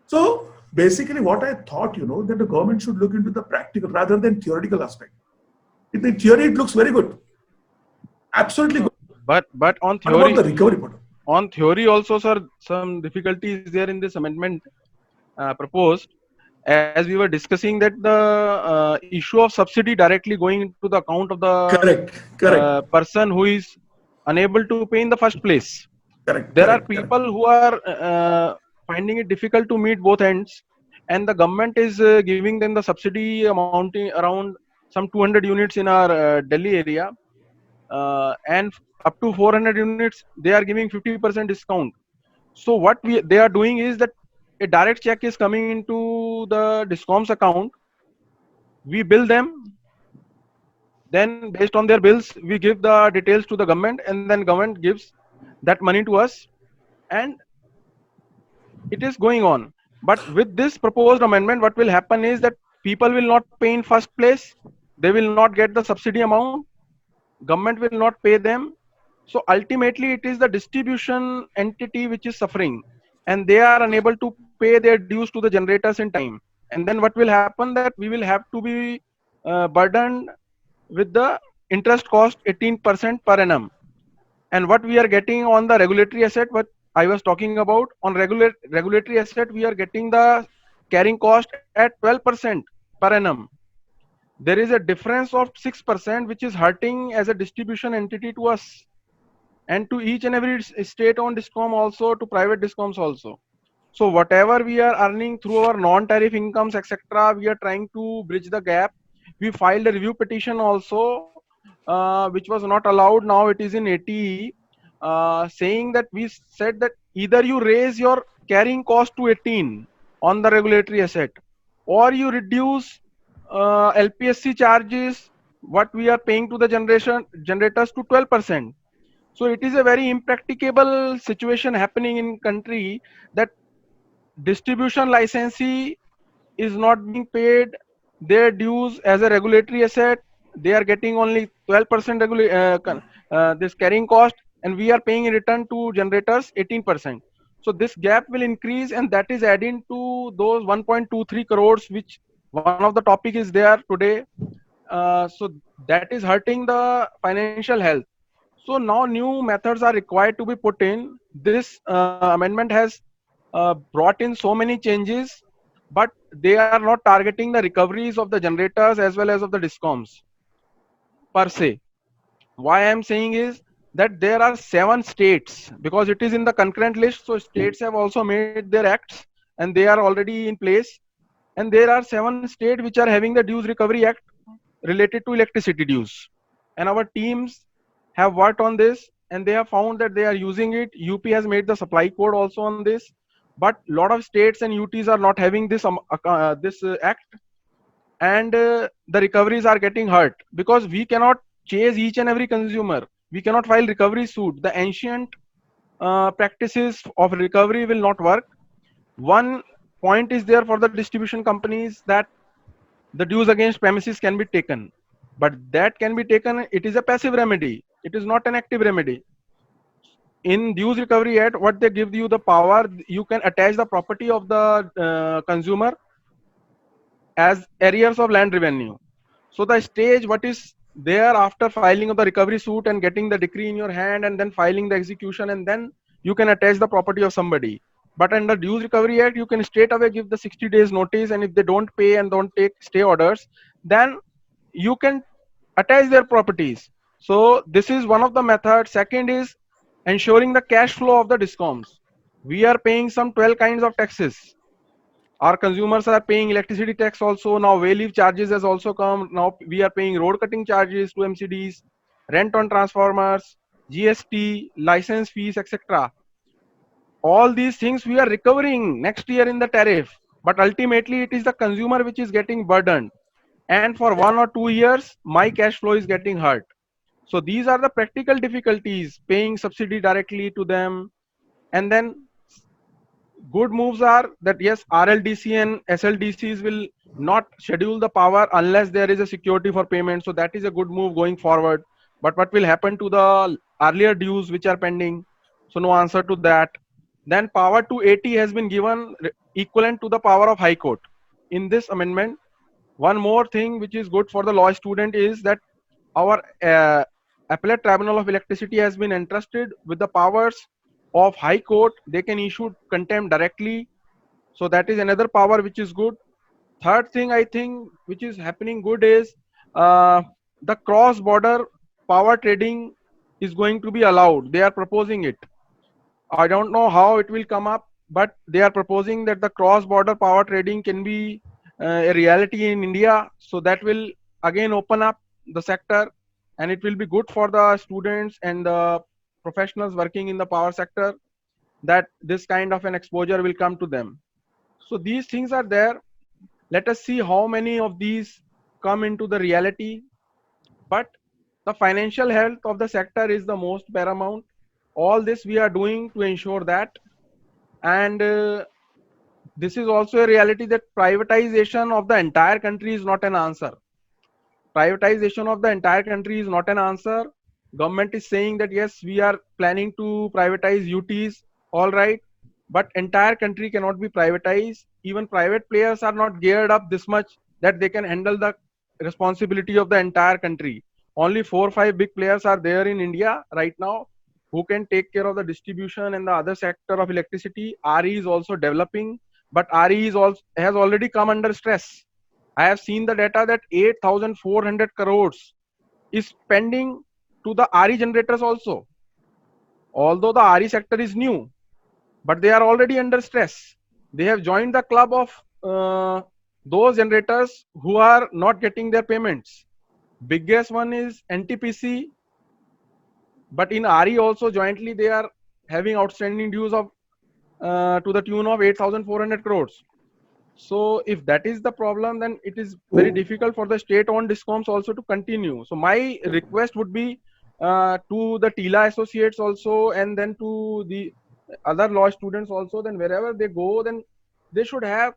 So basically, what I thought, that the government should look into the practical rather than theoretical aspect. In the theory, it looks very good, absolutely good. But on What about theory, the recovery part? on theory also, sir, some difficulties there in this amendment proposed, as we were discussing that the issue of subsidy directly going into the account of the Correct. person who is unable to pay in the first place. Correct. There are people who are finding it difficult to meet both ends, and the government is giving them the subsidy amounting around some 200 units in our Delhi area, and up to 400 units they are giving 50% discount. So what they are doing is that a direct check is coming into the Discom's account. We bill them. Then based on their bills, we give the details to the government, and then government gives that money to us, and it is going on. But with this proposed amendment, what will happen is that people will not pay in first place. They will not get the subsidy amount. Government will not pay them. So ultimately, it is the distribution entity which is suffering, and they are unable to pay their dues to the generators in time. And then what will happen that we will have to be burdened with the interest cost 18% per annum. And what we are getting on the regulatory asset, what I was talking about, on regulatory asset, we are getting the carrying cost at 12% per annum. There is a difference of 6%, which is hurting as a distribution entity to us, and to each and every state-owned Discom also, to private Discoms also. So whatever we are earning through our non-tariff incomes, etc., we are trying to bridge the gap. We filed a review petition also, which was not allowed. Now it is in ATE, saying that we said that either you raise your carrying cost to 18 on the regulatory asset, or you reduce LPSC charges, what we are paying to the generators, to 12%. So it is a very impracticable situation happening in country that distribution licensee is not being paid their dues as a regulatory asset. They are getting only 12% this carrying cost, and we are paying in return to generators 18%. So this gap will increase, and that is adding to those 1.23 crores, which one of the topic is there today. So that is hurting the financial health. So now new methods are required to be put in. This amendment has brought in so many changes, but they are not targeting the recoveries of the generators as well as of the discoms per se. Why I am saying is that there are 7 states, because it is in the concurrent list. So states have also made their acts and they are already in place. And there are 7 states which are having the Dues Recovery Act related to electricity dues. And our teams have worked on this and they have found that they are using it. UP has made the supply code also on this, but a lot of states and UTs are not having this act, and the recoveries are getting hurt because we cannot chase each and every consumer. We cannot file recovery suit. The ancient practices of recovery will not work. One point is there for the distribution companies that the dues against premises can be taken, but that can be taken, it is a passive remedy, it is not an active remedy. In Dues Recovery Act, what they give you the power, you can attach the property of the consumer as arrears of land revenue. So the stage what is there after filing of the recovery suit and getting the decree in your hand and then filing the execution, and then you can attach the property of somebody. But under Dues Recovery Act, you can straight away give the 60 days notice, and if they don't pay and don't take stay orders, then you can attach their properties. So this is one of the methods. Second is ensuring the cash flow of the discoms. We are paying some 12 kinds of taxes. Our consumers are paying electricity tax also. Now way charges has also come. Now we are paying road cutting charges to MCDs, rent on transformers, GST, license fees, etc. All these things we are recovering next year in the tariff, but ultimately it is the consumer which is getting burdened, and for 1 or 2 years my cash flow is getting hurt. So these are the practical difficulties, paying subsidy directly to them. And then good moves are that yes, RLDC and SLDCs will not schedule the power unless there is a security for payment. So that is a good move going forward. But what will happen to the earlier dues which are pending? So no answer to that. Then power to AT has been given equivalent to the power of High Court in this amendment. One more thing which is good for the law student is that our appellate tribunal of electricity has been entrusted with the powers of High Court. They can issue contempt directly. So that is another power which is good. Third thing I think which is happening good is the cross-border power trading is going to be allowed. They are proposing it. I don't know how it will come up, but they are proposing that the cross-border power trading can be a reality in India. So that will again open up the sector, and it will be good for the students and the professionals working in the power sector, that this kind of an exposure will come to them. So these things are there. Let us see how many of these come into the reality. But the financial health of the sector is the most paramount. All this we are doing to ensure that. And this is also a reality that privatization of the entire country is not an answer. Privatization of the entire country is not an answer. Government is saying that yes, we are planning to privatize UTs, all right, but entire country cannot be privatized. Even private players are not geared up this much that they can handle the responsibility of the entire country. Only 4 or 5 big players are there in India right now who can take care of the distribution and the other sector of electricity. RE is also developing, but RE is also has already come under stress. I have seen the data that 8,400 crores is pending to the RE generators also. Although the RE sector is new, but they are already under stress. They have joined the club of those generators who are not getting their payments. Biggest one is NTPC, but in RE also jointly they are having outstanding dues of to the tune of 8,400 crores. So if that is the problem, then it is very difficult for the state-owned discoms also to continue. So my request would be to the TILA associates also, and then to the other law students also, then wherever they go, then they should have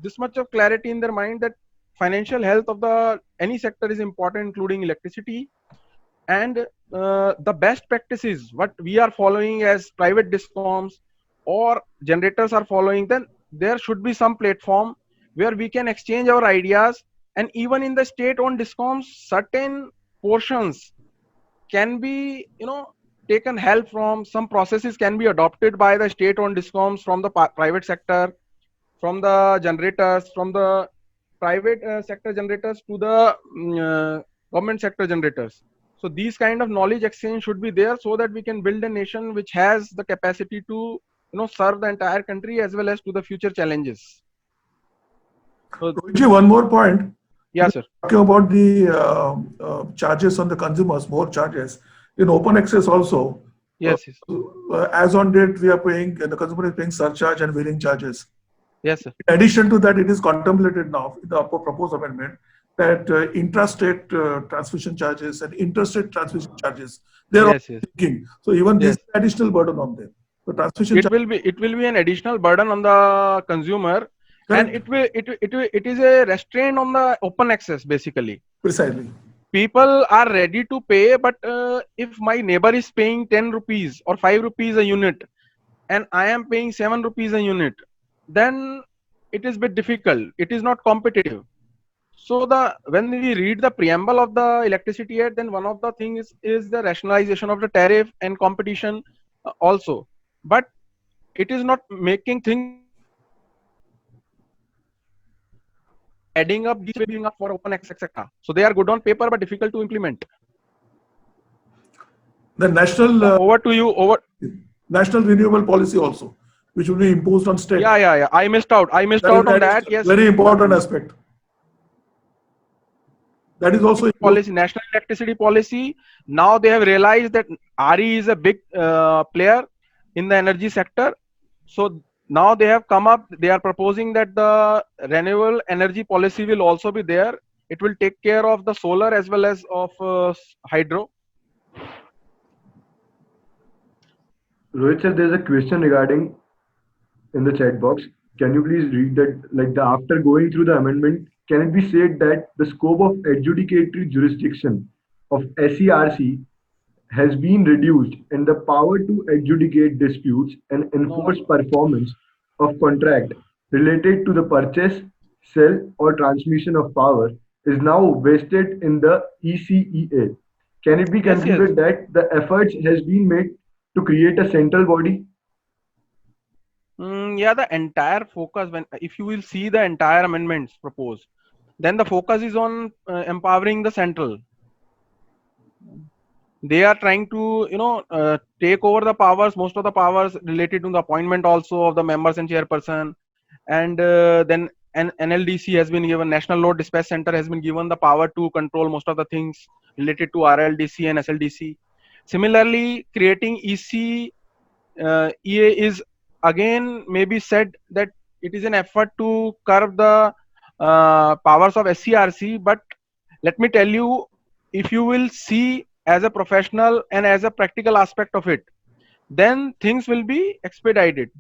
this much of clarity in their mind that financial health of the any sector is important, including electricity, and the best practices what we are following as private discoms or generators are following, then there should be some platform where we can exchange our ideas. And even in the state owned discoms, certain portions can be, taken help from, some processes can be adopted by the state owned discoms from the private sector, from the generators, from the private sector generators to the government sector generators. So these kind of knowledge exchange should be there so that we can build a nation which has the capacity to, serve the entire country as well as to the future challenges. So, Rohitji, one more point. yeah, sir. Talking about the charges on the consumers, more charges in open access also. Yes, yes. As on date, we are paying, the consumer is paying surcharge and wheeling charges. Yes, sir. In addition to that, it is contemplated now in the proposed amendment that intrastate transmission charges and interstate transmission charges, they are Yes, yes. kicking. So even this Yes. additional burden on them. So transmission It will be an additional burden on the consumer, and Correct. it is a restraint on the open access basically. Precisely. People are ready to pay, but if my neighbor is paying 10 rupees or 5 rupees a unit and I am paying 7 rupees a unit, then it is a bit difficult. It is not competitive. So when we read the preamble of the Electricity Act, then one of the things is the rationalization of the tariff and competition also. But it is not making things adding up, these up for open access, etc. So they are good on paper but difficult to implement. The national Over to you. national renewable policy also, which will be imposed on state. Yeah. I missed out on that. Yes. Very important aspect. That is also policy, national electricity policy. Now they have realized that RE is a big player in the energy sector. So now they have come up, they are proposing that the renewable energy policy will also be there. It will take care of the solar as well as of hydro. Rohit sir, there's a question regarding in the chat box. Can you please read that? After going through the amendment, can it be said that the scope of adjudicatory jurisdiction of SERC has been reduced and the power to adjudicate disputes and enforce performance of contract related to the purchase, sale, or transmission of power is now vested in the ECEA? Can it be considered that the efforts has been made to create a central body? Yeah, the entire focus, if you will see the entire amendments proposed, then the focus is on empowering the central. They are trying to take over the powers, most of the powers related to the appointment also of the members and chairperson, and then NLDC has been given, National Load Dispatch Center has been given the power to control most of the things related to RLDC and SLDC. Similarly, creating ECEA is again maybe said that it is an effort to curb the powers of SERC. But let me tell you, if you will see as a professional and as a practical aspect of it, then things will be expedited.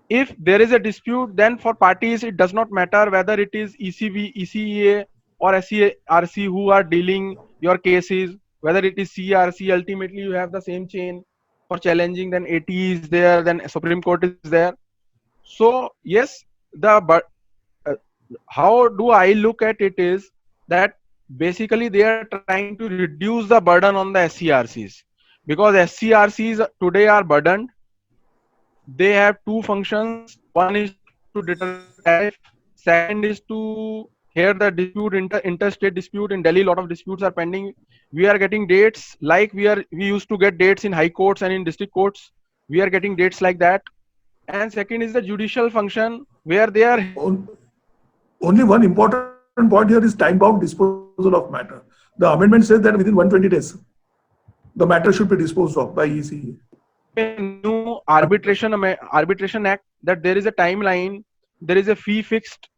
If there is a dispute, then for parties it does not matter whether it is ECB, ECEA or SERC who are dealing your cases, whether it is CRC, ultimately you have the same chain for challenging, then AT is there, then Supreme Court is there. So yes, how do I look at it is that basically they are trying to reduce the burden on the SCRCs, because SCRCs today are burdened. They have two functions. One is to determine tariff. Second is to hear the dispute, interstate dispute. In Delhi, a lot of disputes are pending. We are getting dates like we used to get dates in high courts and in district courts. We are getting dates like that. And second is the judicial function, where they are. Only one important point here is time-bound disposal of matter. The amendment says that within 120 days, the matter should be disposed of by ECEA. New arbitration act, that there is a timeline, there is a fee fixed.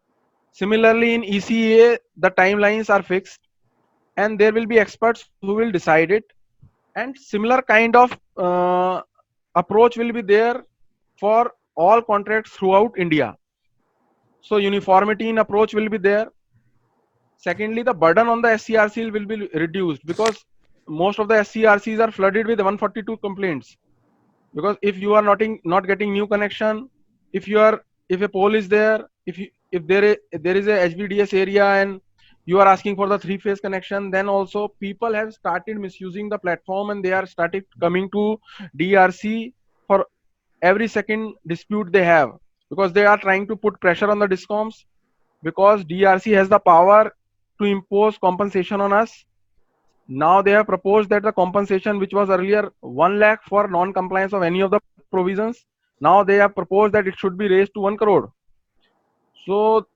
Similarly, in ECEA, the timelines are fixed, and there will be experts who will decide it. And similar kind of approach will be there for all contracts throughout India. So uniformity in approach will be there. Secondly, the burden on the SCRC will be reduced, because most of the SCRCs are flooded with 142 complaints. Because if you are not getting new connection, if a pole is there, if there is a HVDS area and you are asking for the 3-phase connection, then also people have started misusing the platform and they are started coming to DRC for every second dispute they have, because they are trying to put pressure on the DISCOMs, because DRC has the power to impose compensation on us. Now they have proposed that the compensation, which was earlier 1 lakh for non-compliance of any of the provisions, now they have proposed that it should be raised to 1 crore. So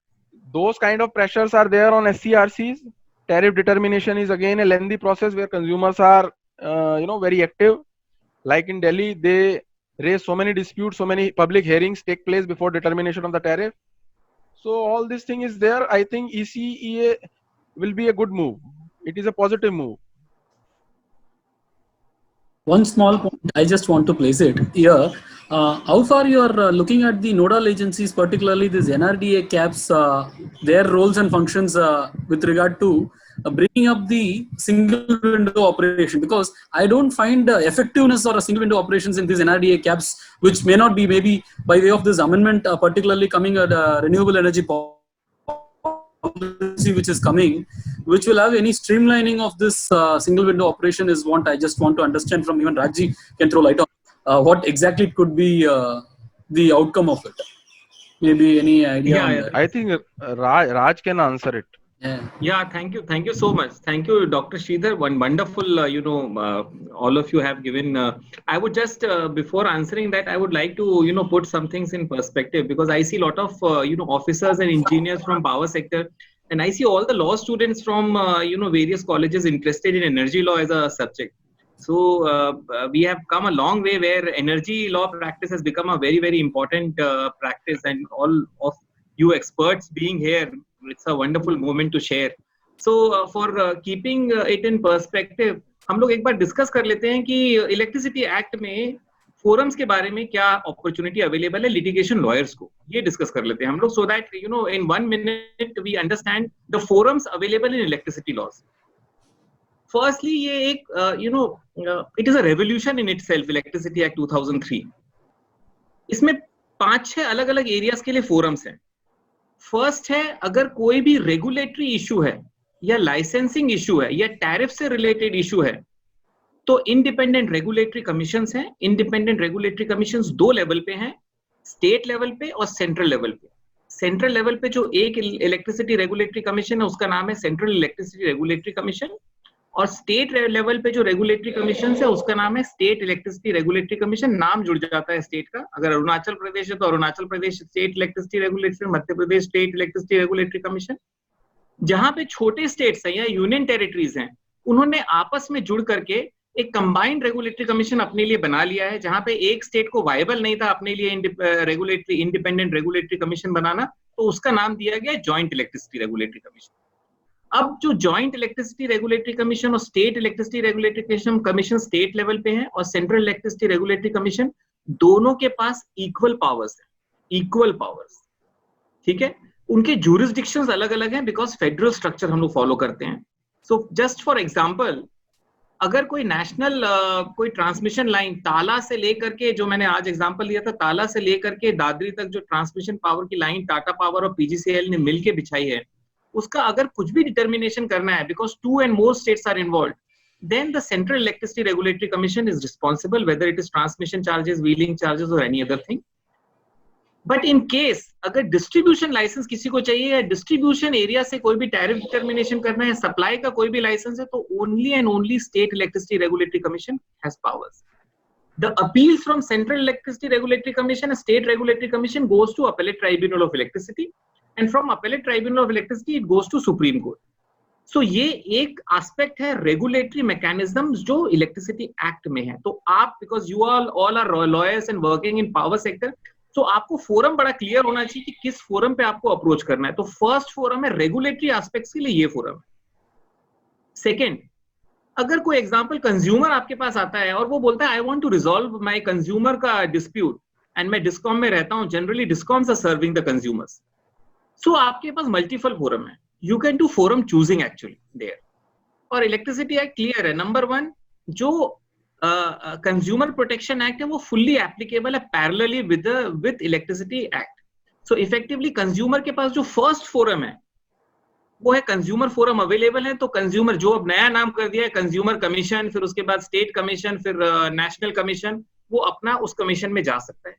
those kind of pressures are there on SCRCs. Tariff determination is again a lengthy process where consumers are very active. Like in Delhi, they raise so many disputes, so many public hearings take place before determination of the tariff. So all this thing is there. I think ECEA will be a good move. It is a positive move. One small point I just want to place it here. How far you are looking at the nodal agencies, particularly these NRDA caps, their roles and functions with regard to bringing up the single window operation? Because I don't find effectiveness or a single window operations in these NRDA caps, which may not be maybe by way of this amendment, particularly coming at renewable energy policy which is coming, which will have any streamlining of this single window operation is what I just want to understand from even Rajji can throw light on what exactly could be the outcome of it. Maybe any idea on that? I think Raj can answer it. Yeah, thank you so much. Thank you, Dr. Sridhar. One wonderful, all of you have given. I would just, before answering that, I would like to, put some things in perspective, because I see a lot of, officers and engineers from power sector, and I see all the law students from, various colleges interested in energy law as a subject. So we have come a long way where energy law practice has become a very, very important practice, and all of you experts being here, it's a wonderful moment to share. So for keeping it in perspective, हम लोग एक बार discuss कर लेते हैं कि electricity act में forums के बारे में क्या अपॉर्चुनिटी अवेलेबल है लिटिगेशन लॉयर्स को, ये डिस्कस कर लेते हैं हम लोग, so that in 1 minute we understand the forums available in electricity laws. Firstly ये एक it is a revolution in itself, electricity act 2003. इसमें 5-6 अलग अलग एरियाज के लिए फोरम्स हैं. फर्स्ट है, अगर कोई भी रेगुलेटरी इशू है या लाइसेंसिंग इशू है या टैरिफ से रिलेटेड इशू है, तो इंडिपेंडेंट रेगुलेटरी कमीशंस हैं. इंडिपेंडेंट रेगुलेटरी कमीशंस 2 लेवल पे हैं, स्टेट लेवल पे और सेंट्रल लेवल पे. सेंट्रल लेवल पे जो एक इलेक्ट्रिसिटी रेगुलेटरी कमीशन है उसका नाम है सेंट्रल इलेक्ट्रिसिटी रेगुलेटरी कमीशन, और स्टेट लेवल पे जो रेगुलेटरी कमीशन है उसका नाम है स्टेट इलेक्ट्रिसिटी रेगुलेटरी कमीशन. नाम जुड़ जाता है स्टेट का. अगर अरुणाचल प्रदेश है तो Arunachal Pradesh state electricity regulatory, Madhya Pradesh state electricity regulatory commission. जहां पे छोटे स्टेट्स हैं या यूनियन टेरिटरीज हैं, उन्होंने आपस में जुड़ करके एक कंबाइंड रेगुलेटरी कमीशन अपने लिए बना लिया है. जहां पे एक स्टेट को वायबल नहीं था अपने लिए रेगुलेटरी इंडिपेंडेंट रेगुलेटरी कमीशन बनाना, तो उसका नाम दिया गया जॉइंट इलेक्ट्रिसिटी रेगुलेटरी कमीशन. अब जो जॉइंट इलेक्ट्रिसिटी रेगुलेटरी कमीशन और state electricity regulatory commission state level पे है, और सेंट्रल इलेक्ट्रिसिटी रेगुलेटरी कमीशन, दोनों के पास इक्वल पावर्स है, इक्वल पावर्स. ठीक है, उनके ज्यूरिसडिक्शंस अलग अलग हैं बिकॉज फेडरल स्ट्रक्चर हम लोग फॉलो करते हैं. सो जस्ट फॉर एग्जांपल, अगर कोई नेशनल कोई ट्रांसमिशन लाइन ताला से लेकर के, जो मैंने आज एग्जांपल दिया था, ताला से लेकर के दादरी तक जो ट्रांसमिशन पावर की लाइन टाटा पावर और पीजीसीएल ने मिलके बिछाई है, उसका अगर कुछ भी डिटर्मिनेशन करना है, because 2 and more states are involved, then the Central Electricity Regulatory Commission is responsible, whether it is transmission charges, wheeling charges or any other thing. But in case अगर डिस्ट्रीब्यूशन लाइसेंस किसी को चाहिए या distribution area से कोई भी tariff determination करना है, सप्लाई का कोई भी लाइसेंस है, तो only and only state electricity regulatory commission has powers. The appeals from Central Electricity Regulatory Commission and State Regulatory Commission goes to Appellate Tribunal of Electricity, and from Appellate Tribunal of Electricity it goes to Supreme Court. So ये एक aspect है regulatory mechanisms जो electricity act में है. तो आप, because you all are lawyers and working in power sector, तो आपको फोरम बड़ा क्लियर होना चाहिए कि किस फोरम पे आपको अप्रोच करना है. तो फर्स्ट फोरम है रेगुलेटरी एस्पेक्ट्स के लिए, ये फोरम है. सेकेंड, अगर कोई एग्जांपल कंज्यूमर आपके पास आता है और वो बोलता है I want to resolve my consumer का डिस्प्यूट, एंड मैं डिस्कॉम में रहता हूं, generally discoms are serving the consumers, so आपके पास मल्टीपल फोरम है, you can do forum choosing actually there. और इलेक्ट्रिसिटी एक्ट क्लियर है, नंबर 1 जो कंज्यूमर प्रोटेक्शन एक्ट है वो फुल्ली एप्लीकेबल है parallelly with electricity act. So effectively consumer के पास जो फर्स्ट फोरम है वो है कंज्यूमर फोरम अवेलेबल है। तो कंज्यूमर जो अब नया नाम कर दिया है कंज्यूमर कमीशन, फिर उसके बाद स्टेट कमीशन, फिर नेशनल कमीशन, वो अपना उस कमीशन में जा सकता है।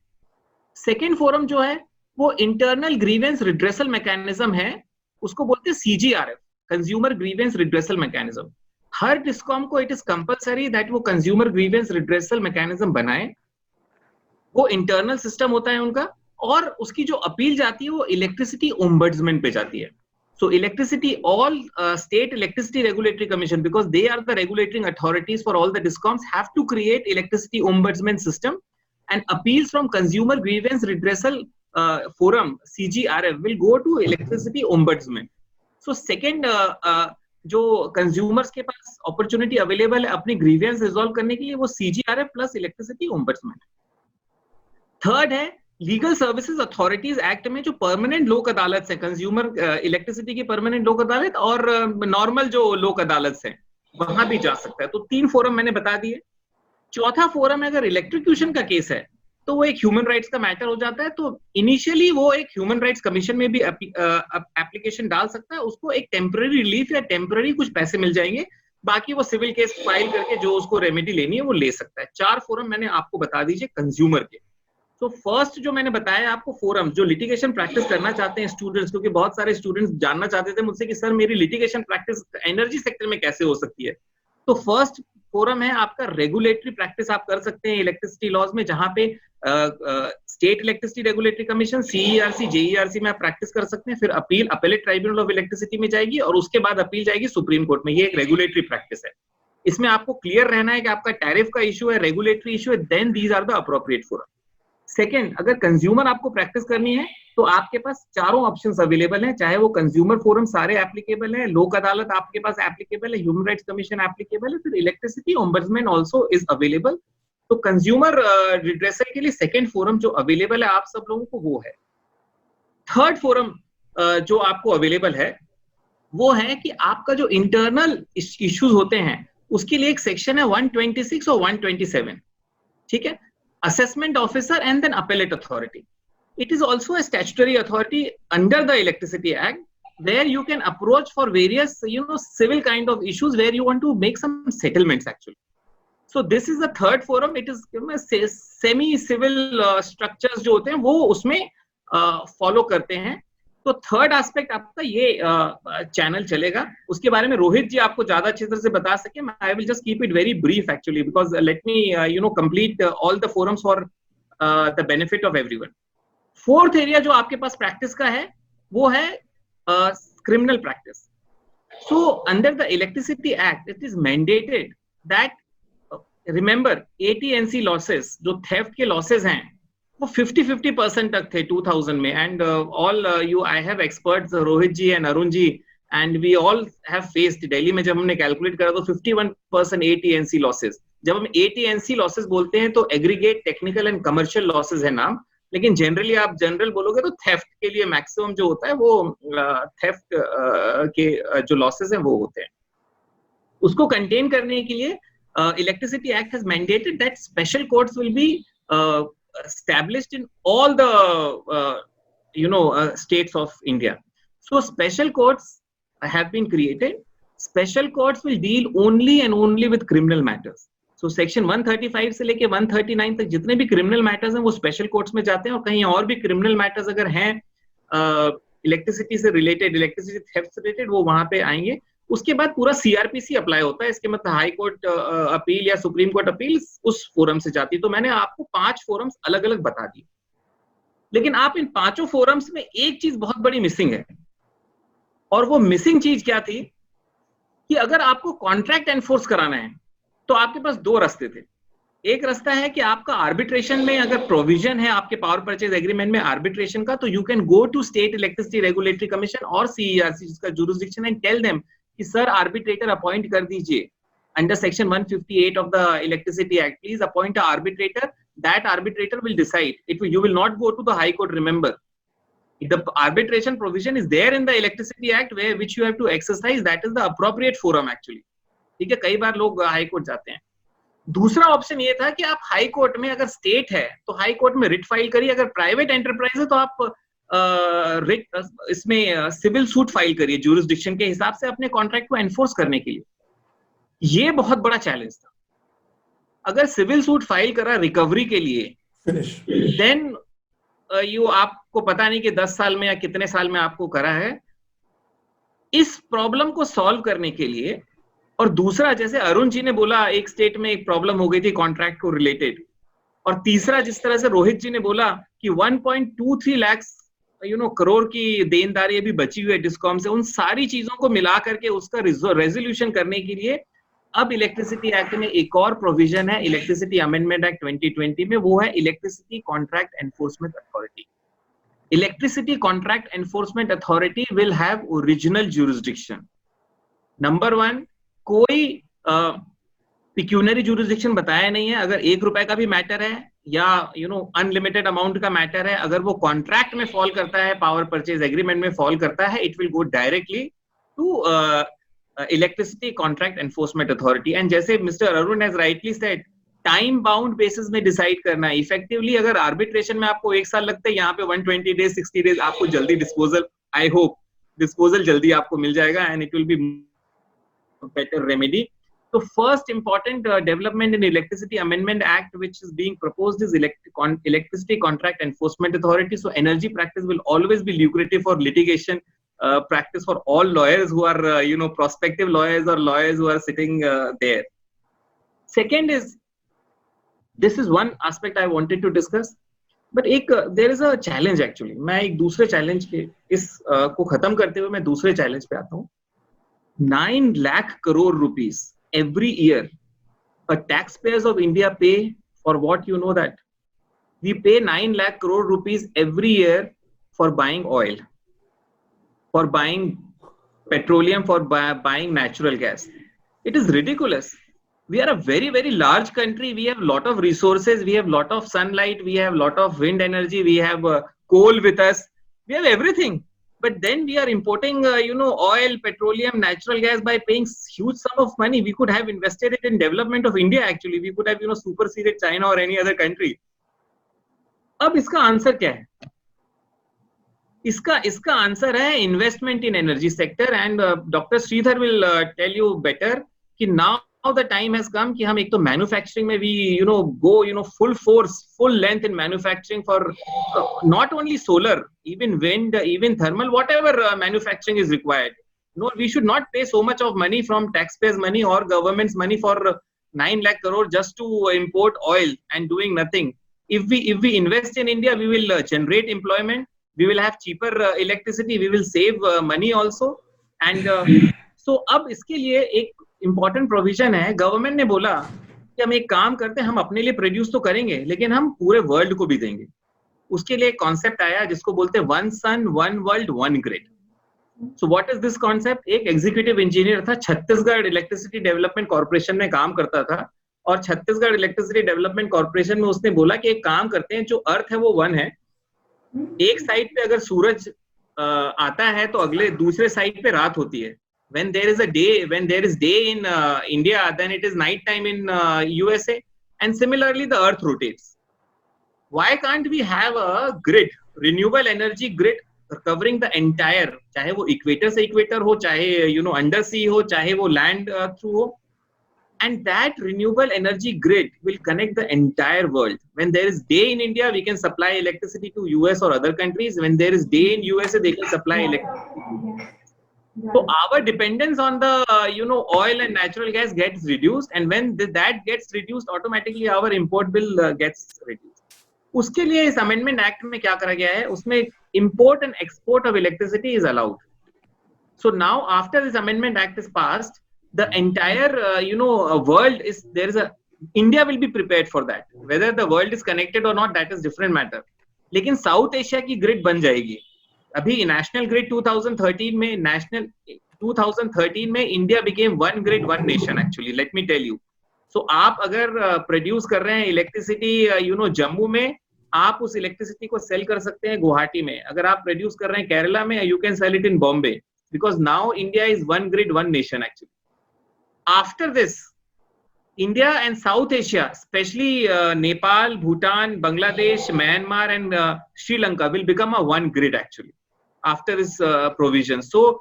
सेकेंड फोरम जो है वो इंटरनल ग्रीवेंस रिड्रेसल मैकेनिज्म है, उसको बोलते हैं CGRF, consumer grievance redressal mechanism. हर डिस्कॉम को इट इज कंपलसरी दैट वो कंज्यूमर ग्रीवेंस रिड्रेसल मैकेनिज्म बनाए। वो इंटरनल सिस्टम होता है उनका, और उसकी जो अपील जाती है वो इलेक्ट्रिसिटी ओम्बड्समैन पे जाती है। So electricity, all state electricity regulatory commission, because they are the regulating authorities for all the discoms, have to create electricity ombudsman system, and appeals from consumer grievance redressal forum CGRF will go to electricity ombudsman. So second जो consumers के पास opportunity available है अपनी grievance resolve करने के लिए वो CGRF plus electricity ombudsman। Third है legal services authorities act में जो परमानेंट लोक अदालत है, कंज्यूमर इलेक्ट्रिसिटी की परमानेंट लोक अदालत और नॉर्मल जो लोक अदालत है वहां भी जा सकता है। तो 3 फोरम मैंने बता दिए। चौथा फोरम है अगर इलेक्ट्रिक्यूशन का केस है तो वो एक ह्यूमन राइट्स का मैटर हो जाता है, तो इनिशियली वो एक ह्यूमन राइट्स कमीशन में भी एप्लीकेशन डाल सकता है, उसको एक टेम्पररी रिलीफ या टेम्पररी कुछ पैसे मिल जाएंगे, बाकी वो सिविल केस फाइल करके जो उसको रेमेडी लेनी है वो ले सकता है। 4 फोरम मैंने आपको बता दीजिए कंज्यूमर के। तो फर्स्ट जो मैंने बताया आपको फोरम, जो लिटिगेशन प्रैक्टिस करना चाहते हैं स्टूडेंट्स, क्योंकि बहुत सारे स्टूडेंट्स जानना चाहते थे मुझसे कि सर मेरी लिटिगेशन प्रैक्टिस एनर्जी सेक्टर में कैसे हो सकती है। तो फर्स्ट फोरम है आपका रेगुलेटरी प्रैक्टिस आप कर सकते हैं इलेक्ट्रिसिटी लॉज में, जहां पे state electricity regulatory commission CERC JERC में आप प्रैक्टिस कर सकते हैं। फिर appeal appellate tribunal of electricity में जाएगी और उसके बाद अपील जाएगी सुप्रीम कोर्ट में। ये एक रेगुलेटरी प्रैक्टिस है। इसमें आपको क्लियर रहना है कि आपका टैरिफ का इशू है, रेगुलेटरी इशू है, then these are the appropriate forum. Second, अगर कंज्यूमर आपको प्रैक्टिस करनी है तो आपके पास चारों ऑप्शंस अवेलेबल हैं, चाहे वो कंज्यूमर फोरम सारे एप्लीकेबल है, लोक अदालत आपके पास एप्लीकेबल है, ह्यूमन राइट्स कमीशन एप्लीकेबल है, फिर electricity ombudsman also is available. तो कंज्यूमर रिड्रेसल के लिए सेकेंड फोरम जो अवेलेबल है आप सब लोगों को वो है। थर्ड फोरम जो आपको अवेलेबल है वो है कि आपका जो इंटरनल इश्यूज होते हैं उसके लिए एक सेक्शन है 126 और 127, ठीक है, assessment officer and then appellate authority. It is also a statutory authority under the Electricity Act where you can approach for various civil kind of issues where you want to make some settlements actually. So this is the third forum. It is semi civil structures जो होते हैं वो उसमें follow करते हैं। तो third aspect आपका ये चैनल चलेगा, उसके बारे में रोहित जी आपको ज्यादा अच्छी तरह से बता सके। I will just keep it very brief actually because let me complete all the forums for the benefit of everyone. Fourth area जो आपके पास प्रैक्टिस का है वो है criminal practice. So under the electricity act it is mandated that, remember AT&C losses जो theft के losses हैं वो 50-50% तक थे 2000 में, and all you I have experts Rohit ji and Arun ji and we all have faced. Delhi में जब हमने कैलकुलेट करा तो 51% AT&C लॉसेस। जब हम AT&C लॉसेस बोलते हैं तो aggregate technical and commercial losses है नाम, लेकिन जनरली आप जनरल बोलोगे तो थेफ्ट के लिए मैक्सिमम जो होता है वो थेफ्ट के जो लॉसेस हैं वो होते हैं। उसको कंटेन करने के लिए electricity act has mandated that special courts will be established in all the states of India. So special courts have been created. Special courts will deal only and only with criminal matters. So section 135 से लेके 139 तक जितने भी criminal matters हैं वो special courts में जाते हैं, और कहीं और भी criminal matters अगर हैं इलेक्ट्रिसिटी से रिलेटेड, इलेक्ट्रिसिटी थेफ्ट से रिलेटेड, वो वहां पे आएंगे। उसके बाद पूरा CRPC अप्लाई होता है, इसके मतलब हाई कोर्ट अपील या सुप्रीम कोर्ट अपील उस फोरम से जाती है। तो मैंने आपको 5 फोरम्स अलग अलग बता दी, लेकिन आप इन 5 फोरम्स में एक चीज बहुत बड़ी मिसिंग है, और वो मिसिंग चीज क्या थी कि अगर आपको कॉन्ट्रैक्ट एनफोर्स कराना है तो आपके पास 2 रास्ते थे। एक रास्ता है कि आपका आर्बिट्रेशन में अगर प्रोविजन है आपके पावर परचेज एग्रीमेंट में आर्बिट्रेशन का, तो you can go to state electricity regulatory commission और CERC जिसका जुरिसडिक्शन, एंड टेल देम कि सर आर्बिट्रेटर अपॉइंट कर दीजिए under section 158 of the electricity act, please appoint a arbitrator, that arbitrator will decide, you will not go to the high court, remember The arbitration provision is there in the Electricity Act, which you have to exercise. That is the appropriate forum actually. ठीक है, कई बार लोग high court जाते हैं. दूसरा option ये था कि आप हाई कोर्ट में, अगर स्टेट है तो हाई कोर्ट में रिट फाइल करिए, अगर प्राइवेट एंटरप्राइज है तो आप इसमें सिविल सूट फाइल करिए ज्यूरिसडिक्शन के हिसाब से अपने कॉन्ट्रैक्ट को एनफोर्स करने के लिए. ये बहुत बड़ा चैलेंज था. अगर सिविल सूट फाइल करा रिकवरी के लिए, देन आपको पता नहीं कि 10 साल में या कितने साल में आपको करा है. इस प्रॉब्लम को सॉल्व करने के लिए, और दूसरा जैसे अरुण जी ने बोला एक स्टेट में एक प्रॉब्लम हो गई थी कॉन्ट्रैक्ट को रिलेटेड, और तीसरा जिस तरह से रोहित जी ने बोला कि 1.23 लाख करोड़ की देनदारी अभी बची हुई है डिस्कॉम से, उन सारी चीजों को मिला करके उसका रेजोल्यूशन करने के लिए अब इलेक्ट्रिसिटी एक्ट में एक और प्रोविजन है, इलेक्ट्रिसिटी अमेंडमेंट एक्ट 2020 में, वो है electricity contract enforcement authority. Electricity contract enforcement authority will have original jurisdiction. Number 1, कोई पिक्यूनरी ज्यूरिसडिक्शन बताया नहीं है. अगर ₹1 का भी मैटर है या अनलिमिटेड अमाउंट का मैटर है, अगर वो कॉन्ट्रैक्ट में फॉल करता है, पावर परचेज एग्रीमेंट में फॉल करता है, it will go directly to electricity contract enforcement authority. And जैसे mister Arun has rightly said, time bound basis में डिसाइड करना है. इफेक्टिवली अगर आर्बिट्रेशन में आपको 1 साल लगता है, यहाँ पे 120 डेज 60 डेज आपको जल्दी डिस्पोजल, आई होप डिस्पोजल जल्दी आपको मिल जाएगा and it will be better remedy. So first important development in Electricity Amendment Act which is being proposed is Electricity Contract Enforcement Authority. So energy practice will always be lucrative for litigation practice for all lawyers who are prospective lawyers or lawyers who are sitting there. Second is, this is one aspect I wanted to discuss, but there is a challenge actually. मैं एक दूसरे challenge के इस को खत्म करते हुए मैं दूसरे challenge पे आता हूँ. 9 lakh crore rupees every year a taxpayers of India pay for what? You know that we pay 9 lakh crore rupees every year for buying oil, for buying petroleum, for buying natural gas. It is ridiculous. We are a very, very large country. We have lot of resources. We have lot of sunlight. We have lot of wind energy. We have coal with us. We have everything. But then we are importing, oil, petroleum, natural gas by paying huge sum of money. We could have invested it in development of India. Actually, we could have, superseded China or any other country. अब इसका answer क्या है? इसका answer है investment in energy sector, and Dr. Sridhar will tell you better कि now the time has come कि हम एक तो manufacturing में we go full force, full length in manufacturing for not only solar, even wind, even thermal, whatever manufacturing is required. No, we should not pay so much of money from taxpayers' money or government's money for 9 lakh crore just to import oil and doing nothing. If we invest in India, we will generate employment, we will have cheaper electricity, we will save money also. And so अब इसके लिए एक important provision है. Government ने बोला कि हम एक काम करते हैं, हम अपने लिए प्रोड्यूस तो करेंगे लेकिन हम पूरे वर्ल्ड को भी देंगे. उसके लिए एक कॉन्सेप्ट आया जिसको बोलते हैं one sun one world one grid. So what is this concept? एक एग्जीक्यूटिव इंजीनियर था, छत्तीसगढ़ इलेक्ट्रिसिटी डेवलपमेंट कॉर्पोरेशन में काम करता था, और छत्तीसगढ़ इलेक्ट्रिसिटी डेवलपमेंट कॉर्पोरेशन में उसने बोला कि एक काम करते हैं, जो अर्थ है वो वन है, एक साइड पे अगर सूरज आता है तो अगले दूसरे साइड पे रात होती है. When there is day in India, then it is night time in USA, and similarly the earth rotates. Why can't we have a grid, renewable energy grid covering the entire, चाहे वो equator से equator हो, चाहे under सी हो, चाहे वो land through हो, and that renewable energy grid will connect the entire world. When there is day in India, we can supply electricity to US or other countries. When there is day in USA, they can supply electricity. So our dependence on the oil and natural gas gets reduced, and when that gets reduced, automatically our import bill gets reduced. उसके लिए इस amendment act में क्या करा गया है? उसमें import and export of electricity is allowed. So now after this amendment act is passed, the entire world India will be prepared for that. Whether the world is connected or not, that is different matter. लेकिन South Asia की grid बन जाएगी. अभी national grid 2013 में India became one grid one nation. Actually let me tell you. So आप अगर produce कर रहे हैं इलेक्ट्रिसिटी जम्मू में, आप उस इलेक्ट्रिसिटी को सेल कर सकते हैं गुवाहाटी में, अगर आप प्रोड्यूस कर रहे हैं केरला में, you can sell it in Bombay, because now India is one grid one nation actually. After this India and South Asia, especially Nepal, Bhutan, Bangladesh, Myanmar, and Sri Lanka will become a one grid actually after this provision. So,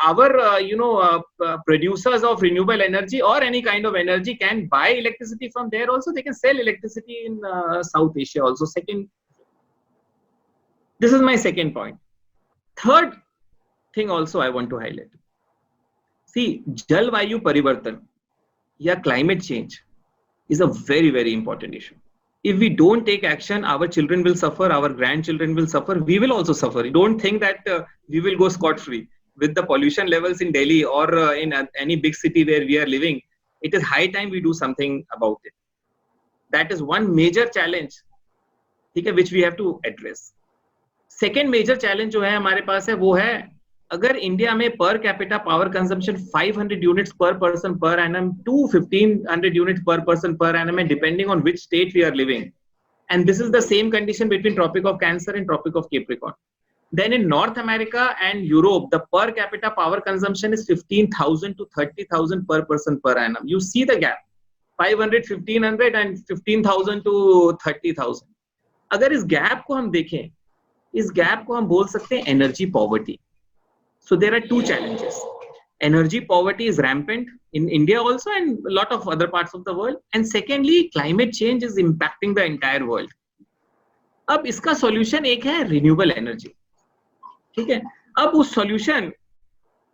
our producers of renewable energy or any kind of energy can buy electricity from there. Also, they can sell electricity in South Asia. Also, this is my second point. Third thing also I want to highlight. See, Jalvayu Parivartan. Yeah, climate change is a very, very important issue. If we don't take action, our children will suffer, our grandchildren will suffer, we will also suffer. Don't think that we will go scot-free. With the pollution levels in Delhi or in any big city where we are living, it is high time we do something about it. That is one major challenge, which we have to address. Second major challenge जो है हमारे पास है वो है, अगर India में per capita power consumption 500 units per person per annum to 1500 units per person per annum है, depending on which state we are living, and this is the same condition between Tropic of Cancer and Tropic of Capricorn. Then in North America and Europe, the per capita power consumption is 15,000 to 30,000 per person per annum. You see the gap, 500, 1500 and 15,000 to 30,000. अगर इस gap को हम देखें, इस gap को हम बोल सकते हैं energy poverty. So there are two challenges. Energy poverty is rampant in India also and a lot of other parts of the world. And secondly, climate change is impacting the entire world. अब इसका solution एक है renewable energy. ठीक है, अब उस solution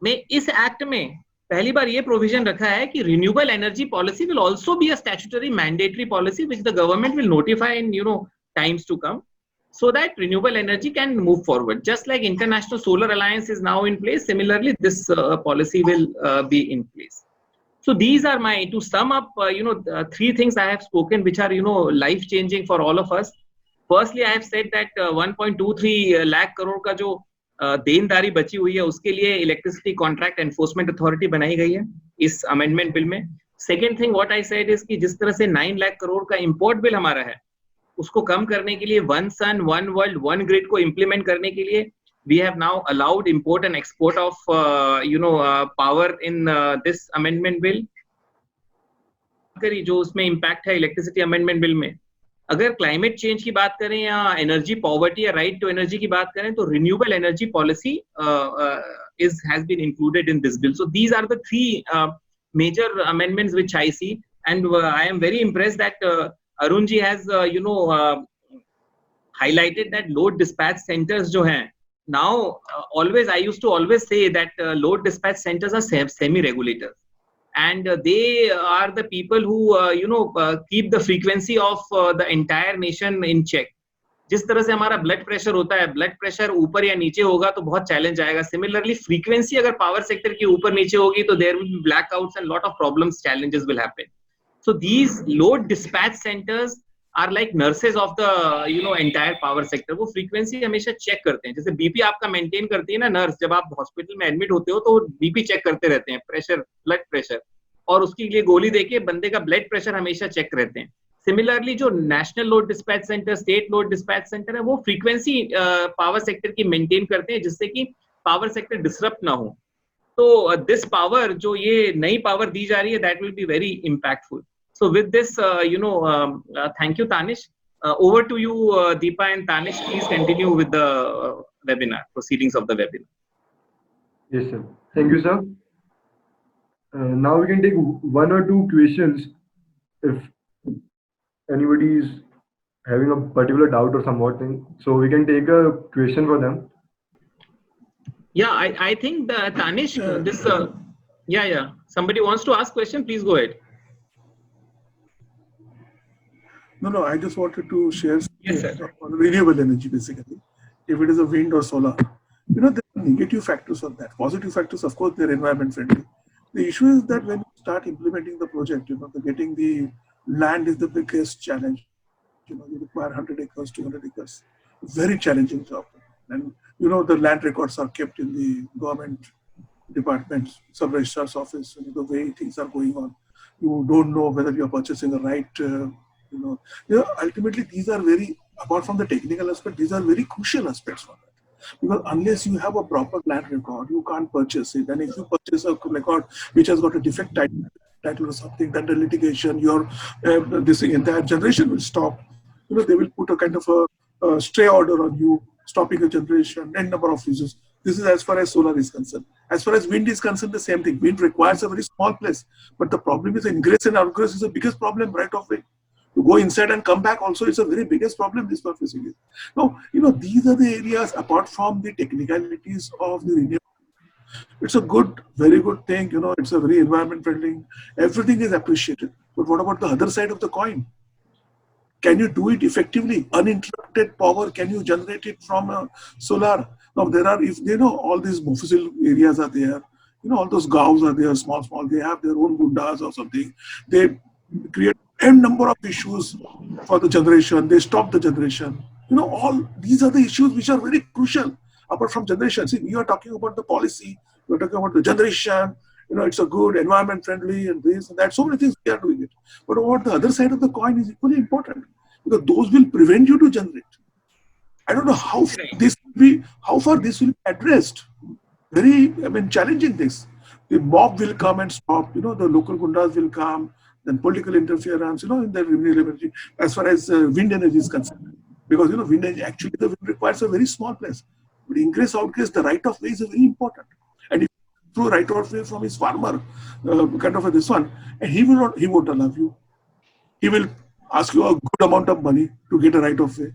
में इस act में पहली बार ये provision रखा है कि renewable energy policy will also be a statutory mandatory policy which the government will notify in times to come, so that renewable energy can move forward. Just like International Solar Alliance is now in place, similarly, this policy will be in place. So these are my, to sum up, three things I have spoken, which are, life-changing for all of us. Firstly, I have said that 1.23 lakh crore का जो देनदारी बची हुई है, उसके लिए electricity contract enforcement authority बनाई गई है इस अमेंडमेंट बिल में. Second thing what I said is कि जिस तरह से 9 लाख करोड़ का इंपोर्ट बिल हमारा है, उसको कम करने के लिए one sun one world one grid को इम्प्लीमेंट करने के लिए we have now allowed import and export of power in this amendment bill. जो उसमें इम्पैक्ट है इलेक्ट्रिसिटी अमेंडमेंट बिल में, अगर क्लाइमेट चेंज की बात करें या एनर्जी पॉवर्टी या राइट टू एनर्जी की बात करें, तो renewable energy policy has been included in this bill. So these are the three major amendments which I see, and I am very impressed that Arun ji has, highlighted that load dispatch centers जो हैं, now always I used to always say that load dispatch centers are semi-regulators, and they are the people who keep the frequency of the entire nation in check. जिस तरह से हमारा blood pressure होता है, blood pressure ऊपर या नीचे होगा तो बहुत चैलेंज आएगा. सिमिलरली फ्रीक्वेंसी अगर पावर सेक्टर की ऊपर नीचे होगी तो there will be blackouts and lot of problems, challenges will happen. So these load dispatch centers are like nurses of the entire power sector. वो frequency हमेशा चेक करते हैं. जैसे बीपी आपका मेंटेन करती है ना नर्स, जब आप हॉस्पिटल में एडमिट होते हो तो बीपी चेक करते रहते हैं, प्रेशर, ब्लड प्रेशर, और उसके लिए गोली देके बंदे का ब्लड प्रेशर हमेशा चेक रहते हैं. सिमिलरली जो national load dispatch centre, state load dispatch centre है, वो फ्रीक्वेंसी पावर सेक्टर की मेंटेन करते हैं जिससे कि पावर सेक्टर डिसरप्ट ना हो. तो दिस पावर जो ये नई पावर दी जा रही है, that will be very impactful. So with this, thank you, Tanish. Over to you, Deepa and Tanish. Please continue with the webinar, proceedings of the webinar. Yes, sir. Thank you, sir. Now we can take one or two questions if anybody is having a particular doubt or somewhat thing. So we can take a question for them. Yeah, I think Tanish, somebody wants to ask question. Please go ahead. No, I just wanted to share Yes, sir. on renewable energy, basically. If it is a wind or solar, there are negative factors of that. Positive factors, of course, they're environment friendly. The issue is that when you start implementing the project, getting the land is the biggest challenge. You require 100 acres, 200 acres. Very challenging job. And, the land records are kept in the government departments, sub-registrar's office, the way things are going on. You don't know whether you're purchasing the right ultimately these are very apart from the technical aspect, these are very crucial aspects for that. Because unless you have a proper land record, you can't purchase it. And if you purchase a record which has got a defect title or something, then the litigation, your this entire generation will stop. They will put a kind of a stay order on you, stopping a generation, n number of uses. This is as far as solar is concerned. As far as wind is concerned, the same thing. Wind requires a very small place, but the problem is ingress and outgress is the biggest problem right of way. To go inside and come back also is a very biggest problem this one facing is. Now, these are the areas apart from the technicalities of the renewable. It's a good, very good thing. It's a very environment friendly. Everything is appreciated. But what about the other side of the coin? Can you do it effectively? Uninterrupted power, can you generate it from solar? Now, all these Mofussil areas are there, all those gaus are there, small, they have their own gundas or something. They create n number of issues for the generation. They stop the generation. All these are the issues which are very crucial apart from generation. See, we are talking about the policy, we are talking about the generation, it's a good environment friendly and this and that. So many things we are doing it. But what the other side of the coin is equally important because those will prevent you to generate. I don't know how far this will be addressed. Very, challenging things. The mob will come and stop. The local gundas will come. Then political interference. In the renewable energy, as far as wind energy is concerned, because wind energy actually the wind requires a very small place. But ingress outgress, the right of way is very important. And if through right of way from his farmer, kind of this one, and he won't allow you. He will ask you a good amount of money to get a right of way.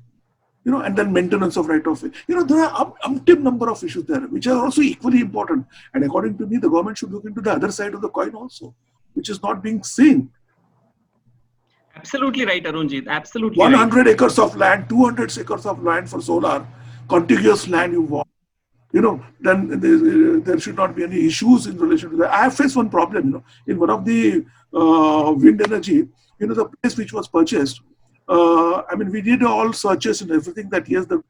And then maintenance of right of way. There are umpteen number of issues there, which are also equally important. And according to me, the government should look into the other side of the coin also, which is not being seen. Absolutely right, Arunjit. Absolutely 100 acres of land, 200 acres of land for solar, contiguous land you want. Then there should not be any issues in relation to that. I have faced one problem, in one of the wind energy, the place which was purchased, we did all searches and everything that yes, the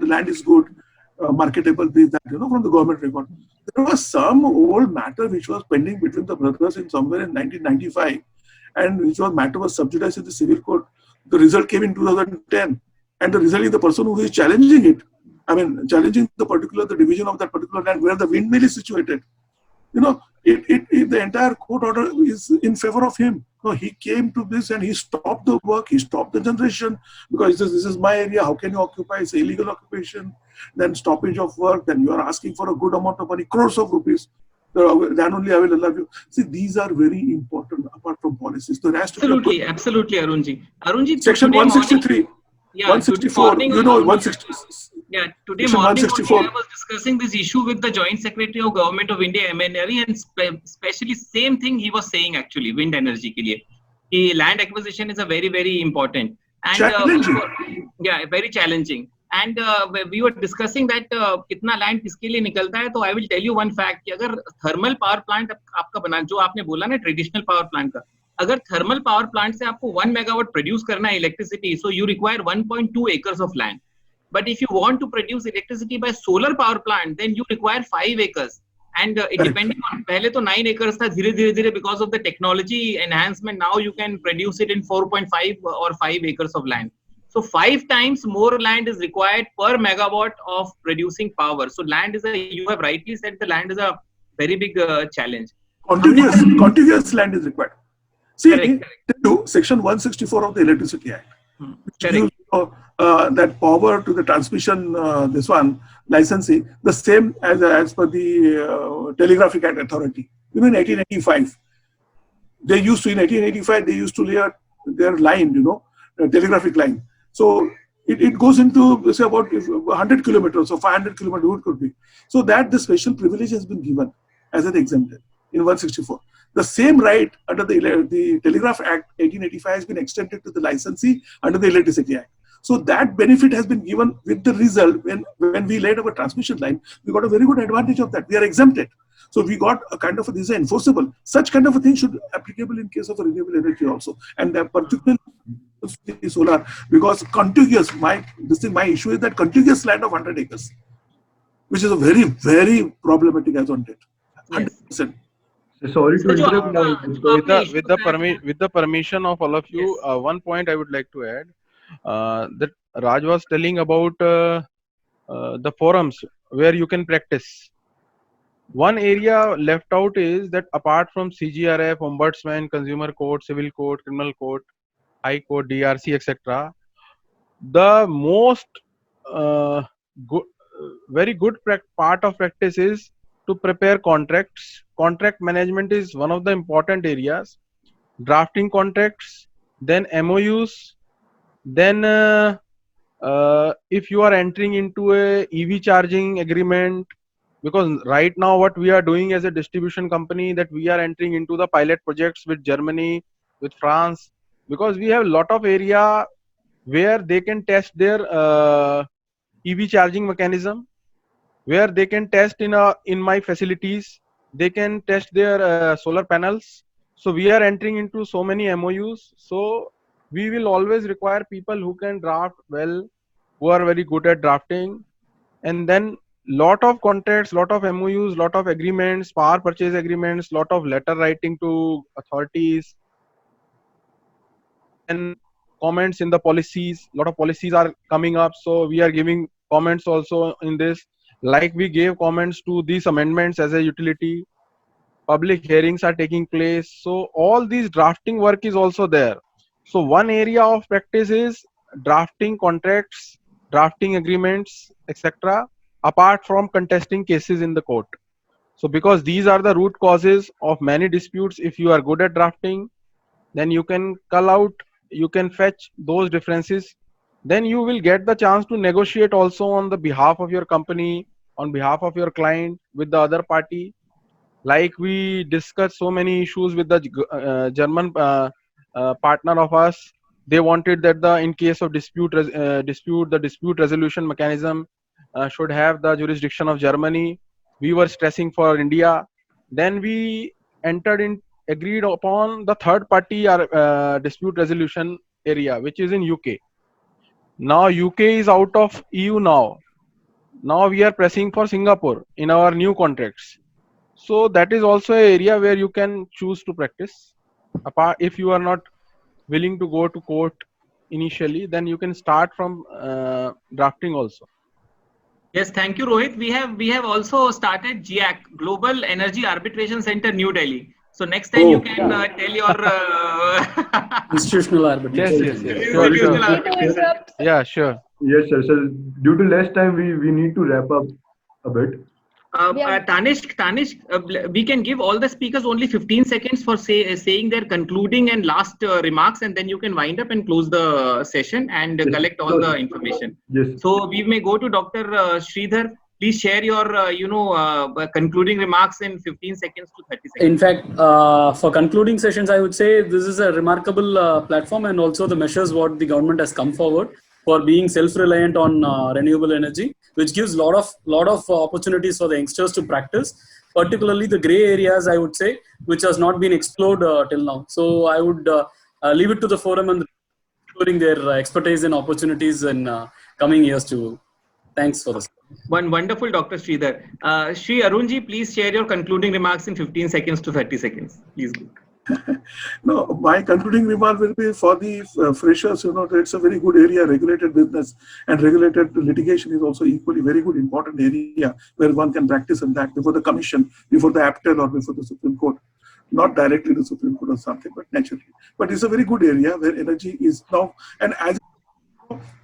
land is good, marketable, this, that, from the government record. There was some old matter which was pending between the brothers in somewhere in 1995, and which was matter was subjudiced in the civil court. The result came in 2010, and the result is the person who is challenging it. Challenging the division of that particular land where the windmill is situated. The entire court order is in favor of him. He came to this and he stopped the work, he stopped the generation because he says, this is my area, how can you occupy? It's illegal occupation. Then stoppage of work, then you are asking for a good amount of money, crores of rupees. Then only I will allow you. See, these are very important apart from policies. There has to be absolutely, Arunji. Section 163. Yeah, 164, 160. Yeah, today morning I was discussing this issue with the Joint Secretary of Government of India, MNRE, and especially same thing he was saying actually, wind energy ke liye. The land acquisition is a very, very important. And challenging. Very challenging. And we were discussing that kitna land kiske liye nikalta hai, so I will tell you one fact, कि अगर thermal power plant आपका बना, जो आपने बोला ना traditional power plant का, अगर thermal power plant से आपको 1 megawatt produce करना है electricity, so you require 1.2 acres of land. But if you want to produce electricity by solar power plant, then you require 5 acres. And it depending on, पहले तो 9 acres था, धीरे because of the technology enhancement, now you can produce it in 4.5 or 5 acres of land. So 5 times more land is required per megawatt of producing power. So land is you have rightly said, the land is a very big challenge. Contiguous land is required. See, Correct. Section 164 of the Electricity Act, which gives that power to the transmission, licensing, the same as per the Telegraphic Act Authority. In 1885, they used to lay their line, telegraphic line. So it goes into, say, about 100 kilometers or 500 kilometers, it could be. So that the special privilege has been given as an exemption in 164. The same right under the Telegraph Act 1885 has been extended to the licensee under the Electricity Act. So that benefit has been given with the result when we laid our transmission line, we got a very good advantage of that. We are exempted. So we got a kind of this is enforceable. Such kind of a thing should be applicable in case of a renewable energy also. And particularly solar, because contiguous, my issue is that contiguous land of 100 acres, which is a very, very problematic as on date. 100%. Sorry to interrupt. With the permission of all of you, one point I would like to add, that Raj was telling about the forums where you can practice. One area left out is that apart from CGRF, Ombudsman, Consumer Court, Civil Court, Criminal Court, High Court, DRC, etc., the most good, very good part of practice is to prepare contracts. Contract management is one of the important areas. Drafting contracts, then MOUs, then if you are entering into a EV charging agreement, because right now what we are doing as a distribution company, that we are entering into the pilot projects with Germany, with France, because we have a lot of area where they can test their EV charging mechanism, where they can test in my facilities, they can test their solar panels. So we are entering into so many MOUs. So we will always require people who can draft well, who are very good at drafting, and then lot of contracts, lot of MOUs, lot of agreements, power purchase agreements, lot of letter writing to authorities, and comments in the policies. Lot of policies are coming up, so we are giving comments also in this, like we gave comments to these amendments as a utility. Public hearings are taking place, so all these drafting work is also there. So one area of practice is drafting contracts, drafting agreements, etc., apart from contesting cases in the court. So because these are the root causes of many disputes, if you are good at drafting, then you can cull out, you can fetch those differences, then you will get the chance to negotiate also on the behalf of your company, on behalf of your client, with the other party. Like we discussed so many issues with the German partner of us. They wanted that in case of the dispute resolution mechanism should have the jurisdiction of Germany. We were stressing for India. Then we agreed upon the third party dispute resolution area, which is in UK. Now UK is out of EU now. Now we are pressing for Singapore in our new contracts. So that is also an area where you can choose to practice. Apart, if you are not willing to go to court initially, then you can start from drafting also. Yes, thank you, Rohit. We have also started GIAC, Global Energy Arbitration Center, New Delhi. So next time you can tell your Institutional arbitration. Yes. Institutional Sure. arbitration. Yeah, sure. Yes, sir. So due to less time, we need to wrap up a bit. Tanish, we can give all the speakers only 15 seconds for saying their concluding and last remarks, and then you can wind up and close the session and collect all the information. Yes. So we may go to Dr. Sridhar. Please share your, concluding remarks in 15 seconds to 30 seconds. In fact, for concluding sessions, I would say this is a remarkable platform, and also the measures what the government has come forward for being self-reliant on renewable energy, which gives lot of opportunities for the youngsters to practice, particularly the gray areas, I would say, which has not been explored till now. So I would leave it to the forum and exploring their expertise and opportunities in coming years too. Thanks for this. One wonderful, Dr. Sridhar. Shri Arunji, please share your concluding remarks in 15 seconds to 30 seconds. Please go. No, my concluding remark will be for the freshers. It's a very good area. Regulated business and regulated litigation is also equally very good, important area where one can practice in that before the commission, before the APTEL, or before the Supreme Court. Not directly the Supreme Court or something, but naturally. But it's a very good area where energy is now, and as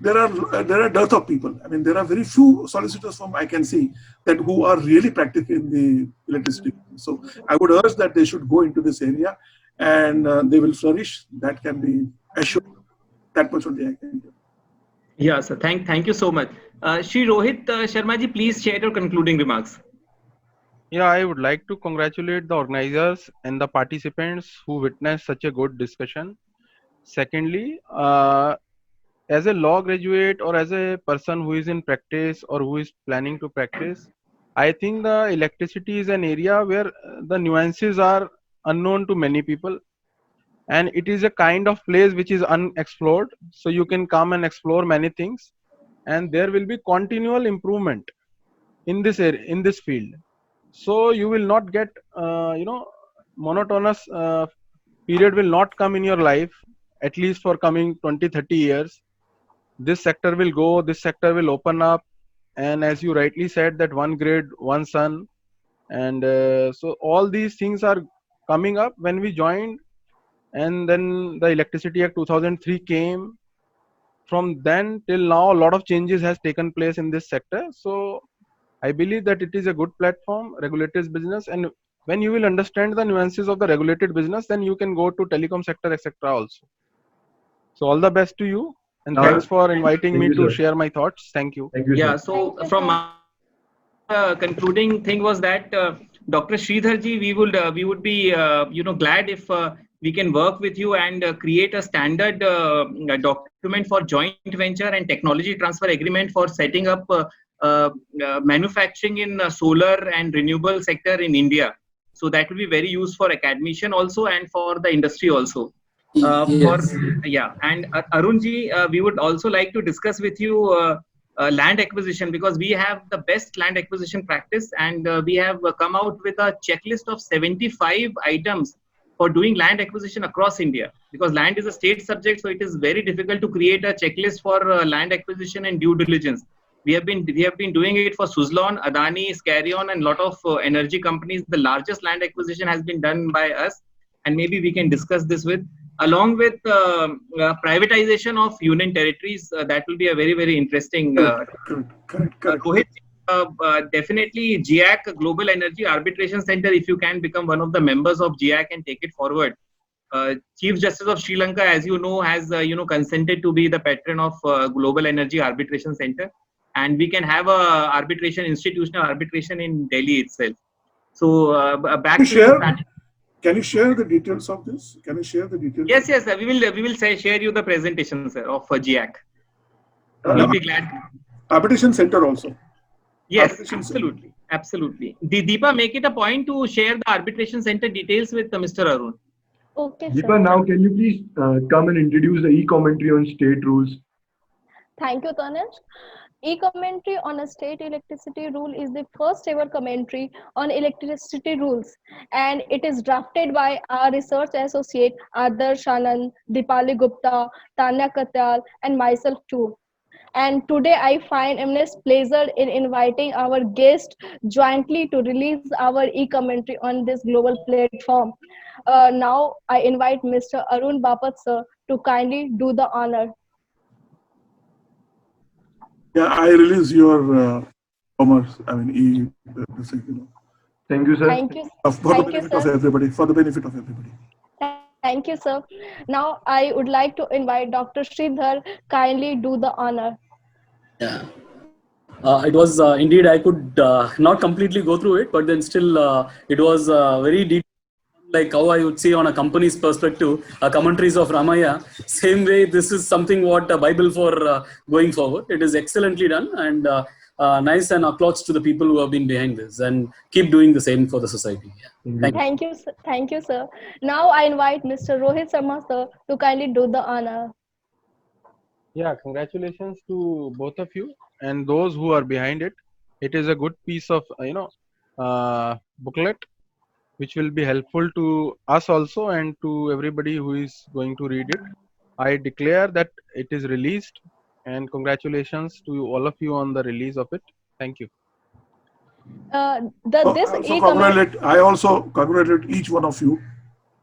there are dearth of people. I mean, there are very few solicitors firms I can see that who are really practicing the electricity. So I would urge that they should go into this area, and they will flourish. That can be assured. That much only I can do. Yeah, sir. Thank you so much. Shri Rohit Sharma ji, please share your concluding remarks. Yeah, I would like to congratulate the organizers and the participants who witnessed such a good discussion. Secondly, as a law graduate or as a person who is in practice or who is planning to practice, I think the electricity is an area where the nuances are unknown to many people, and it is a kind of place which is unexplored. So you can come and explore many things, and there will be continual improvement in this area, in this field. So you will not get monotonous period will not come in your life, at least for coming 20-30 years. this sector will go, this sector will open up, and as you rightly said, that one grid, one sun, and so all these things are coming up when we joined. And then the Electricity Act 2003 came. From then till now, a lot of changes has taken place in this sector. So I believe that it is a good platform, regulated business, and when you will understand the nuances of the regulated business, then you can go to telecom sector, etc. also. So all the best to you, and thanks for inviting Thank me you, to sir. share my thoughts. Thank you. Thank you, Yeah, sir. so Thank you, from sir. my concluding thing was that Dr. Sridharji, we would be glad if we can work with you and create a standard document for joint venture and technology transfer agreement for setting up manufacturing in solar and renewable sector in India. So that will be very useful for academician also and for the industry also. Yes. And Arunji, we would also like to discuss with you land acquisition, because we have the best land acquisition practice, and we have come out with a checklist of 75 items for doing land acquisition across India, because land is a state subject, so it is very difficult to create a checklist for land acquisition and due diligence. We have been doing it for Suzlon, Adani, Scarion, and lot of energy companies. The largest land acquisition has been done by us, and maybe we can discuss this with, along with privatization of union territories. That will be a very, very interesting. Correct. Rohit, definitely GIAC, Global Energy Arbitration Center, if you can become one of the members of GIAC and take it forward. Chief Justice of Sri Lanka, as you know, has consented to be the patron of Global Energy Arbitration Center, and we can have a institutional arbitration in Delhi itself. So back to you. Can you share the details of this? Can you share the details? Yes, sir. We will share you the presentation, sir, of GIAC. We'll be glad. Arbitration center also. Yes, Arbitration absolutely. Deepa, make it a point to share the arbitration center details with Mr. Arun. Okay, Deepa, sir. now can you please come and introduce the e-commentary on state rules? Thank you, Tanesh. E-commentary on a state electricity rule is the first ever commentary on electricity rules, and it is drafted by our research associate Adarsh Anand, Dipali Gupta, Tanya Katyal, and myself too. And today I find immense pleasure in inviting our guest jointly to release our e-commentary on this global platform. Now I invite Mr. Arun Bapat sir to kindly do the honor. Yeah, I release your commerce. I mean, Thank you, sir. Thank you. For the benefit of everybody. For the benefit of everybody. Thank you, sir. Now I would like to invite Dr. Sridhar kindly do the honor. Yeah. It was indeed, I could not completely go through it, but then still it was very detailed, like how I would say on a company's perspective, commentaries of Ramaya. Same way, this is something what a Bible for going forward. It is excellently done, and nice, and applause to the people who have been behind this, and keep doing the same for the society. Yeah. Thank you, sir. Thank you, sir. Now I invite Mr. Rohit Sharma sir to kindly do the honor. Yeah, congratulations to both of you and those who are behind it. It is a good piece of booklet which will be helpful to us also and to everybody who is going to read it. I declare that it is released, and congratulations to all of you on the release of it. Thank you. I also congratulate each one of you.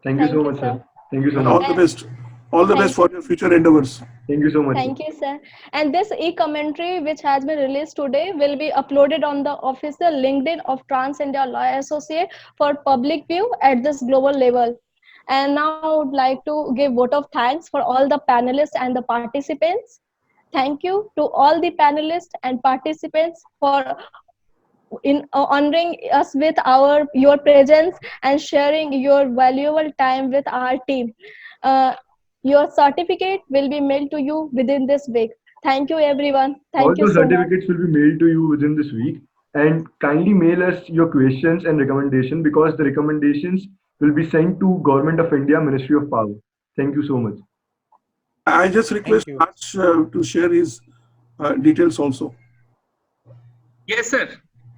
Thank you so much, sir. Thank you so much. All the best. All the best for your future endeavors. Thank you so much. Thank you, sir. And this e-commentary, which has been released today, will be uploaded on the official LinkedIn of Trans India Law Associate for public view at this global level. And now I would like to give vote of thanks for all the panelists and the participants. Thank you to all the panelists and participants for honoring us with your presence and sharing your valuable time with our team. Your certificate will be mailed to you within this week. Thank you, everyone. Thank you All the so much. certificates will be mailed to you within this week. And kindly mail us your questions and recommendation, because the recommendations will be sent to Government of India, Ministry of Power. Thank you so much. I just request Raj to share his details also. Yes, sir.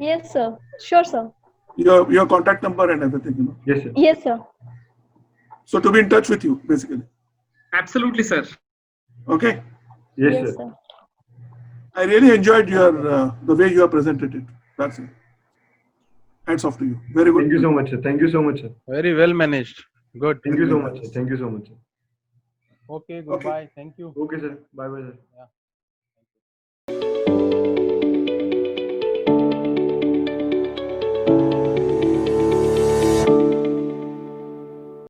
Yes, sir. Sure, sir. Your contact number and everything. Yes, sir. Yes, sir. So to be in touch with you, basically. Absolutely, sir. Okay. Yes, sir. I really enjoyed your the way you have presented it. That's it. Hats off to you. Very good. Thank you so much, sir. Thank you so much, sir. Very well managed. Good. Thank you so much, sir. Thank you so much, sir. Okay, goodbye. Thank you. Okay, sir. Bye bye, sir. Yeah.